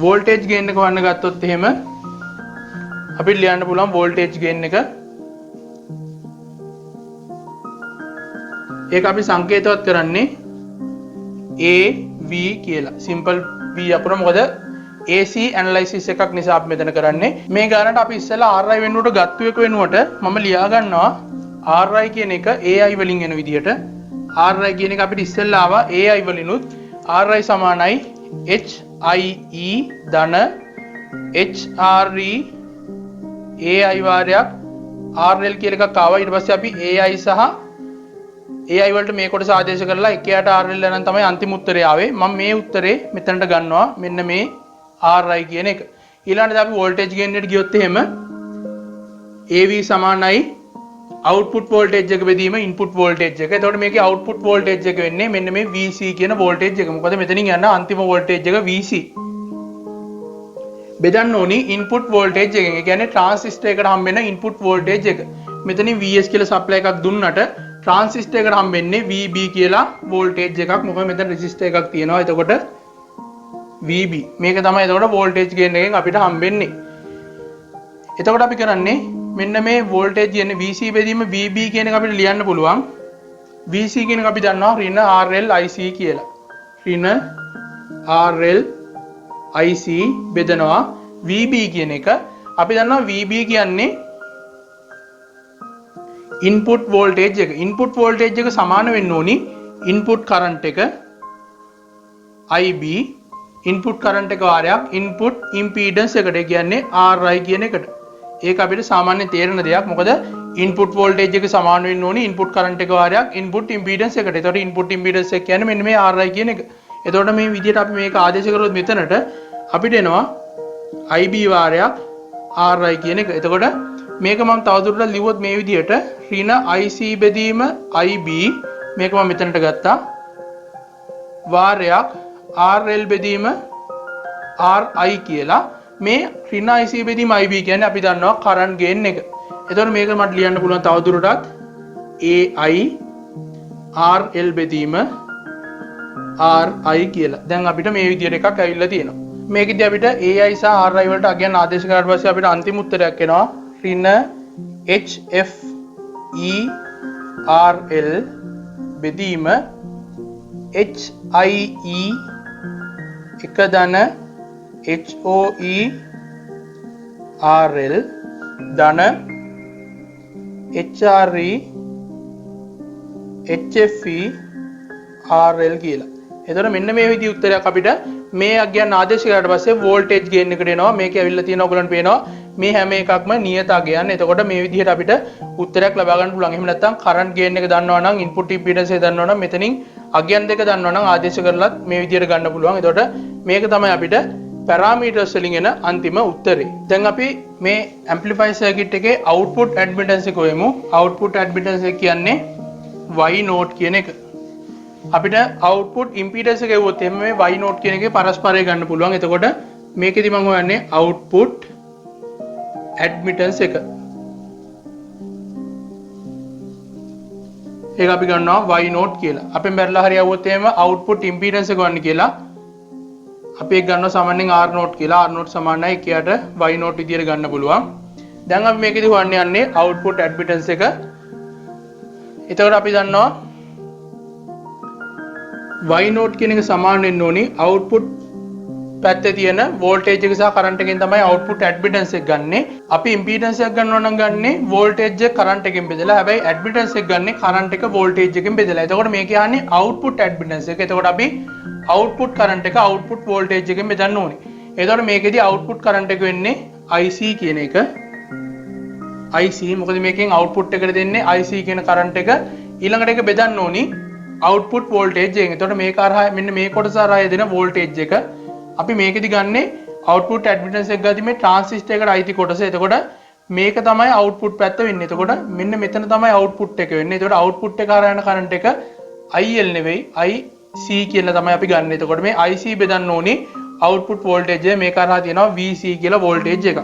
voltage gain එක හොයන්න ගත්තොත් එහෙම අපිට ලියන්න පුළුවන් voltage gain එක. ඒක අපි සංකේතවත් කරන්නේ AV කියලා. simple V අපර මොකද AC analysis එකක් නිසා අපි මෙතන කරන්නේ. මේ ගානට අපි ඉස්සෙල්ලා RI වෙනුවට ගත්තු එක වෙනුවට මම ලියා ගන්නවා RI කියන එක AI වලින් එන විදිහට. RI කියන එක අපිට ඉස්සෙල්ලා ආවා AI වලිනුත්. RI සමානයි HIE ධන HRE AI වාරයක් RL කියලා එකක් ආවා. ඊට පස්සේ අපි AI සහ AI වලට මේ කොටස ආදේශ කරලා 1යට RL යන තමයි අන්තිම උත්තරය ආවේ. මම මේ උත්තරේ මෙතනට ගන්නවා. මෙන්න මේ RI කියන එක. ඊළඟට අපි voltage gain එකට ගියොත් එහෙම AV සමානයි output voltage එක බෙදීම input voltage එක. එතකොට මේකේ output voltage එක වෙන්නේ මෙන්න මේ VC කියන voltage එක. මොකද මෙතනින් යන අන්තිම voltage එක VC. බෙදන්න ඕනි input voltage එකෙන්. ඒ කියන්නේ transistor එකට හම්බ වෙන input voltage එක. මෙතනින් VS කියලා supply එකක් දුන්නට transistor එකට හම්බෙන්නේ VB කියලා voltage එකක්. මොකද මෙතන resistor එකක් තියෙනවා. එතකොට VB මේක තමයි එතකොට voltage gain එකෙන් අපිට හම්බෙන්නේ. එතකොට අපි කරන්නේ මෙන්න මේ voltage gain VC බෙදීම VB කියන එක අපිට ලියන්න පුළුවන්. VC කියන එක අපි දන්නවා ඍණ RL IC කියලා. ඍණ RL IC බෙදනවා VB කියන එක. අපි දන්නවා VB කියන්නේ input voltage එක. input voltage එක සමාන වෙන්න ඕනි input current එක IB input current එක වාරයක් input impedance එකට කියන්නේ RI කියන එකට. ඒක අපිට සාමාන්‍ය තේරෙන දෙයක්. මොකද input voltage එක සමාන වෙන්න ඕනි input current එක වාරයක් input impedance එකට. ඒතකොට input impedance එක කියන්නේ මෙන්න මේ RI කියන එක. එතකොට මේ විදිහට අපි මේක ආදේශ කරොත් මෙතනට අපිට එනවා IB වාරයක් RI කියන එක. එතකොට මේක මම තවදුරටත් ලිව්වොත් මේ විදිහට ඍණ IC බෙදීම IB මේක මම මෙතනට ගත්තා. වාරයක් RL බෙදීම RI කියලා. මේ ඍණ IC බෙදීම IB කියන්නේ අපි දන්නවා කරන්ට් ගේන් එක. එතකොට මේක මට ලියන්න පුළුවන් තවදුරටත් AI RL බෙදීම RI කියලා. දැන් අපිට මේ විදිහට එකක් ඇවිල්ලා තියෙනවා. මේකෙදි අපිට AI සහ RI වලට අගයන් ආදේශ කරාට පස්සේ අපිට අන්තිම උත්තරයක් එනවා ඍණ HF RL බෙදීම HIE එක ධන HOE RL ධන HRE HFE RL කියලා. එතකොට මෙන්න මේ විදිහේ උත්තරයක් අපිට මේ අගයන් ආදේශ කරාට පස්සේ වෝල්ටේජ් ගේන් එකට එනවා. මේකේ ඇවිල්ලා තියෙනවා ඔයගලන්ට පේනවා මේ හැම එකක්ම නියත අගයන්. එතකොට මේ විදිහට අපිට උත්තරයක් ලබා ගන්න පුළුවන්. එහෙම නැත්නම් කරන්ට් ගේන් එක දන්නවා නම් ඉන්පුට් ඉම්පීඩන්ස් එක දන්නවා නම් මෙතනින් අගයන් දෙක දන්නවා නම් ආදේශ කරලත් මේ විදිහට ගන්න පුළුවන්. එතකොට මේක තමයි අපිට පැරාමීටර්ස් වලින් එන අන්තිම උත්තරේ. දැන් අපි මේ ඇම්ප්ලිෆයර් සර්කිට් එකේ අවුට්පුට් ඇඩ්මිටන්ස් එක හොයමු. අවුට්පුට් ඇඩ්මිටන්ස් එක කියන්නේ Y නෝට් කියන එක. අපිට අවුට්පුට් ඉම්පීඩන්ස් එක ගෙවුවොත් එහම මේ Y නෝට් කියන එකේ පරස්පරය ගන්න පුළුවන්. එතකොට මේකෙදි මම හොයන්නේ අවුට්පුට් ඇඩ්මිටන්ස් එක. ඒක අපි ගන්නවා Y නෝට් කියලා. අපෙන් බැලලා හරි આવුවොත් එහෙම අවුට්පුට් ඉම්පීඩන්ස් එක ගන්න කියලා අපි ඒක ගන්නවා සාමාන්‍යයෙන් R නෝට් කියලා. R නෝට් සමානයි එකයට Y නෝට් විදියට ගන්න පුළුවන්. දැන් අපි මේකෙදි හොයන්නේ යන්නේ අවුට්පුට් ඇඩ්මිටන්ස් එක. එතකොට අපි දන්නවා Y නෝට් කියන එක සමාන වෙන්න ඕනි අවුට්පුට් පැත්තේ තියෙන වෝල්ටේජ් එක සහ කරන්ට් එකෙන් තමයි අවුට්පුට් ඇඩ්මිටන්ස් එක ගන්නෙ. අපි ඉම්පීඩන්ස් එක ගන්නවා නම් ගන්නෙ වෝල්ටේජ් එක කරන්ට් එකෙන් බෙදලා. හැබැයි ඇඩ්මිටන්ස් එක ගන්නෙ කරන්ට් එක වෝල්ටේජ් එකෙන් බෙදලා. එතකොට මේක යන්නේ අවුට්පුට් ඇඩ්මිටන්ස් එක. එතකොට අපි අවුට්පුට් කරන්ට් එක අවුට්පුට් වෝල්ටේජ් එකෙන් බෙදන්න ඕනේ. එතකොට මේකෙදි අවුට්පුට් කරන්ට් එක වෙන්නේ IC කියන එක. IC මොකද මේකෙන් අවුට්පුට් එකට දෙන්නේ IC කියන කරන්ට් එක. ඊළඟට ඒක බෙදන්න ඕනි අවුට්පුට් වෝල්ටේජ් එකෙන්. එතකොට මේක හරහා මෙන්න මේ කොටස හරහා දෙන වෝල්ටේජ් එක අපි මේකෙදි ගන්නේ අවුට්පුට් ඇඩ්මිටන්ස් එක ගාදී මේ ට්‍රාන්සිස්ටර් එකට අයිති කොටස. එතකොට මේක තමයි අවුට්පුට් පැත්ත වෙන්නේ. එතකොට මෙන්න මෙතන තමයි අවුට්පුට් එක වෙන්නේ. එතකොට අවුට්පුට් එක හරහා යන කරන්ට් එක IL නෙවෙයි IC කියලා තමයි අපි ගන්න. එතකොට මේ IC බෙදන්න ඕනි අවුට්පුට් වෝල්ටේජ් එක. මේක හරහා තියෙනවා VC කියලා වෝල්ටේජ් එකක්.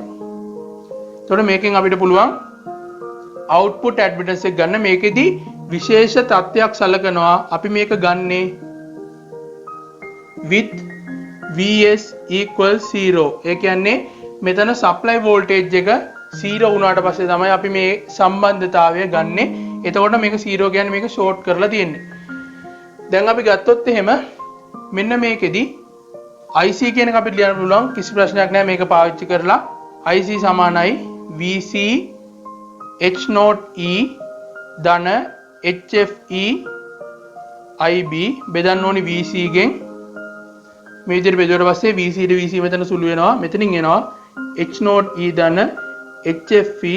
එතකොට මේකෙන් අපිට පුළුවන් අවුට්පුට් ඇඩ්මිටන්ස් එක ගන්න. මේකෙදි විශේෂ තත්ත්වයක් සලකනවා. අපි මේක ගන්නේ with VS equals 0. ඒ කියන්නේ මෙතන සප්ලයි වෝල්ටේජ් එක 0 වුණාට පස්සේ තමයි අපි මේ සම්බන්ධතාවය ගන්නෙ. එතකොට මේක 0 කියන්නේ මේක ෂෝට් කරලා තියෙන්නේ. දැන් අපි ගත්තොත් එහෙම මෙන්න මේකෙදි IC කියන එක අපිට ලියන්න පුළුවන්. කිසි ප්‍රශ්නයක් නැහැ මේක පාවිච්චි කරලා. IC සමානයි VC H0 E ධන HFE IB බෙදන්න ඕනි VC ගෙන්. මේ විදිහට බෙදුවට පස්සේ VC ට VC මෙතන සුළු වෙනවා. මෙතනින් එනවා H0 E ධන HFE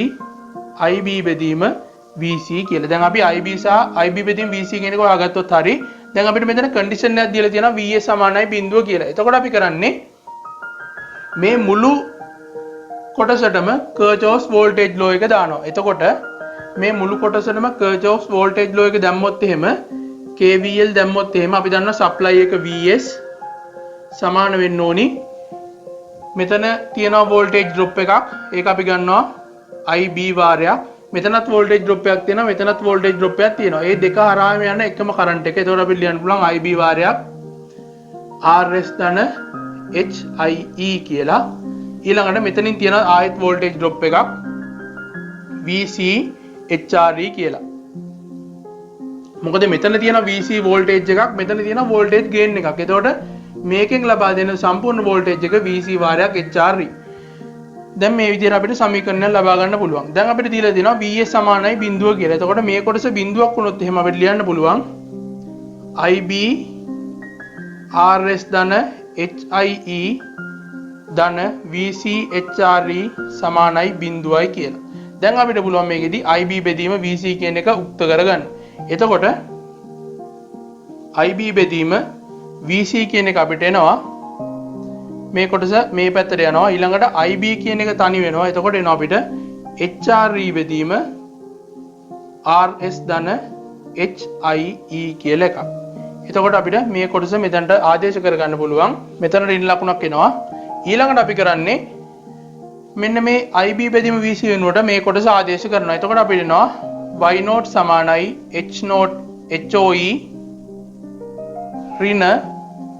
IB බෙදීම VC කියලා. දැන් අපි IB සහ IB බෙදීම VC කියන එක හොයාගත්තොත් හරි. දැන් අපිට මෙතන කන්ඩිෂන් එකක් දීලා තියෙනවා VS සමානයි 0 කියලා. එතකොට අපි කරන්නේ මේ මුළු කොටසටම Kirchhoff's voltage law එක දානවා. එතකොට මේ මුළු කොටසටම Kirchhoff's voltage law එක දැම්මොත් එහෙම KVL දැම්මොත් එහෙම අපි දන්නවා supply එක VS සමාන වෙන්න ඕනි. මෙතන තියෙනවා voltage drop එකක්. ඒක අපි ගන්නවා IB වාරයක්. මෙතනත් voltage drop එකක් තියෙනවා. මෙතනත් voltage drop එකක් තියෙනවා. මේ දෙක හරහාම යන එකම current එක. එතකොට අපි ලියන්න පුළුවන් IB වාරයක් RS ධන HIE කියලා. ඊළඟට මෙතනින් තියෙන ආයත් voltage drop එකක් VC HRE කියලා. මොකද මෙතන තියෙන VC voltage එකක්, මෙතන තියෙන voltage gain එකක්. එතකොට මේකෙන් ලබා දෙන සම්පූර්ණ voltage එක VC වාරයක් HRE. දැන් මේ විදිහට අපිට සමීකරණයක් ලබා ගන්න පුළුවන්. දැන් අපිට දීලා තියෙනවා VS සමානයි 0 කියලා. එතකොට මේ කොටස බිඳුවක් වුණොත් එහෙම අපිට ලියන්න පුළුවන් IB RS ධන HIE ධන VC HRE සමානයි 0යි කියලා. දැන් අපිට පුළුවන් මේකෙදි IB බෙදීම VC කියන එක උක්ත කරගන්න. එතකොට IB බෙදීම VC කියන එක අපිට එනවා මේ කොටස මේ පැත්තට යනවා. ඊළඟට IB කියන එක තනි වෙනවා. එතකොට එනවා අපිට HRE බෙදීම RS ධන HIE කියලා එකක්. එතකොට අපිට මේ කොටස මෙතනට ආදේශ කරගන්න පුළුවන්. මෙතන ඍණ ලකුණක් එනවා. ඊළඟට අපි කරන්නේ මෙන්න මේ IB බෙදීම VC වෙනුවට මේ කොටස ආදේශ කරනවා. එතකොට අපිට එනවා y not සමානයි h not HOE ඍණ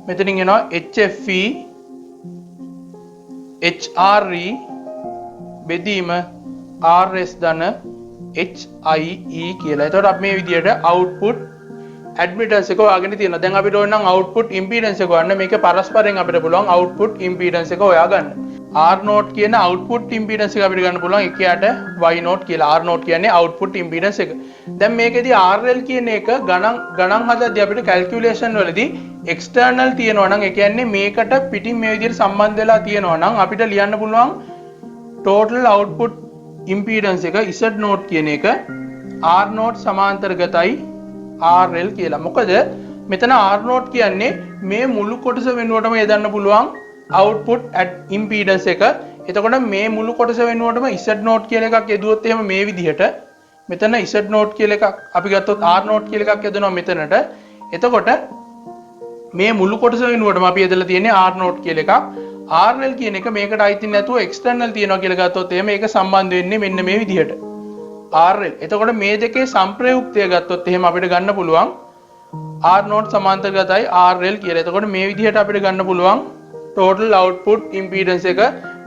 මෙතනින් එනවා HFE HRE බෙදීම RS ධන HIE කියලා. එතකොට අපි මේ විදිහට output admittance එක හොයාගෙන තියෙනවා. දැන් අපිට ඕන නම් output impedance එක හොයන්න. මේක පරස්පරයෙන් අපිට පුළුවන් output impedance එක හොයාගන්න. R naught කියන output impedance එක අපිට ගන්න පුළුවන්. එකයට y naught කියලා. R naught කියන්නේ output impedance එක. දැන් මේකෙදි RL කියන එක ගණන් හදද්දී අපිට calculation වලදී external තියෙනවා නම් ඒ කියන්නේ මේකට පිටින් මේ විදිහට සම්බන්ධ වෙලා තියෙනවා නම් අපිට ලියන්න පුළුවන් total output impedance එක Z naught කියන එක R naught සමාන්තරගතයි RL කියලා. මොකද මෙතන R naught කියන්නේ මේ මුළු කොටස වෙනුවටම යොදන්න පුළුවන් output at impedance එක. එතකොට මේ මුළු කොටස වෙනුවටම Z naught කියලා එකක් යදුවොත් එහෙම මේ විදිහට මෙතන Z naught කියලා එකක් අපි ගත්තොත් R naught කියලා එකක් යදනවා මෙතනට. එතකොට මේ මුළු කොටස වෙනුවටම අපි යදලා තියෙන්නේ R naught කියලා එකක්. RL කියන එක මේකට අයිති නැතුව external තියනවා කියලා ගත්තොත් එහෙම ඒක සම්බන්ධ වෙන්නේ මෙන්න මේ විදිහට. RL. එතකොට මේ දෙකේ සංප්‍රයුක්තය ගත්තොත් එහෙම අපිට ගන්න පුළුවන් R naught සමාන්තරගතයි RL කියලා. එතකොට මේ විදිහට අපිට ගන්න පුළුවන් total output impedance එක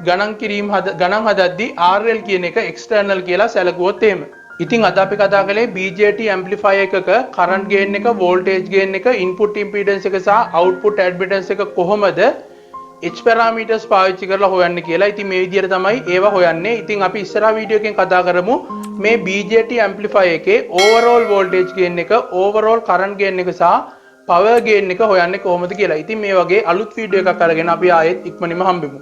ගණන් හදද්දී RL කියන එක external කියලා සැලකුවොත් එහෙම. ඉතින් අද අපි කතා කළේ BJT amplifier එකක current gain එක, voltage gain එක, input impedance එක සහ output admittance එක කොහොමද H parameters පාවිච්චි කරලා හොයන්නේ කියලා. ඉතින් මේ විදිහට තමයි ඒවා හොයන්නේ. ඉතින් අපි ඉස්සරහා වීඩියෝ එකෙන් කතා කරමු මේ BJT amplifier එකේ overall voltage gain එක, overall current gain එක සහ power gain එක හොයන්නේ කොහොමද කියලා. ඉතින් මේ වගේ අලුත් වීඩියෝ එකක් අරගෙන අපි ආයෙත් ඉක්මනින්ම හම්බෙමු.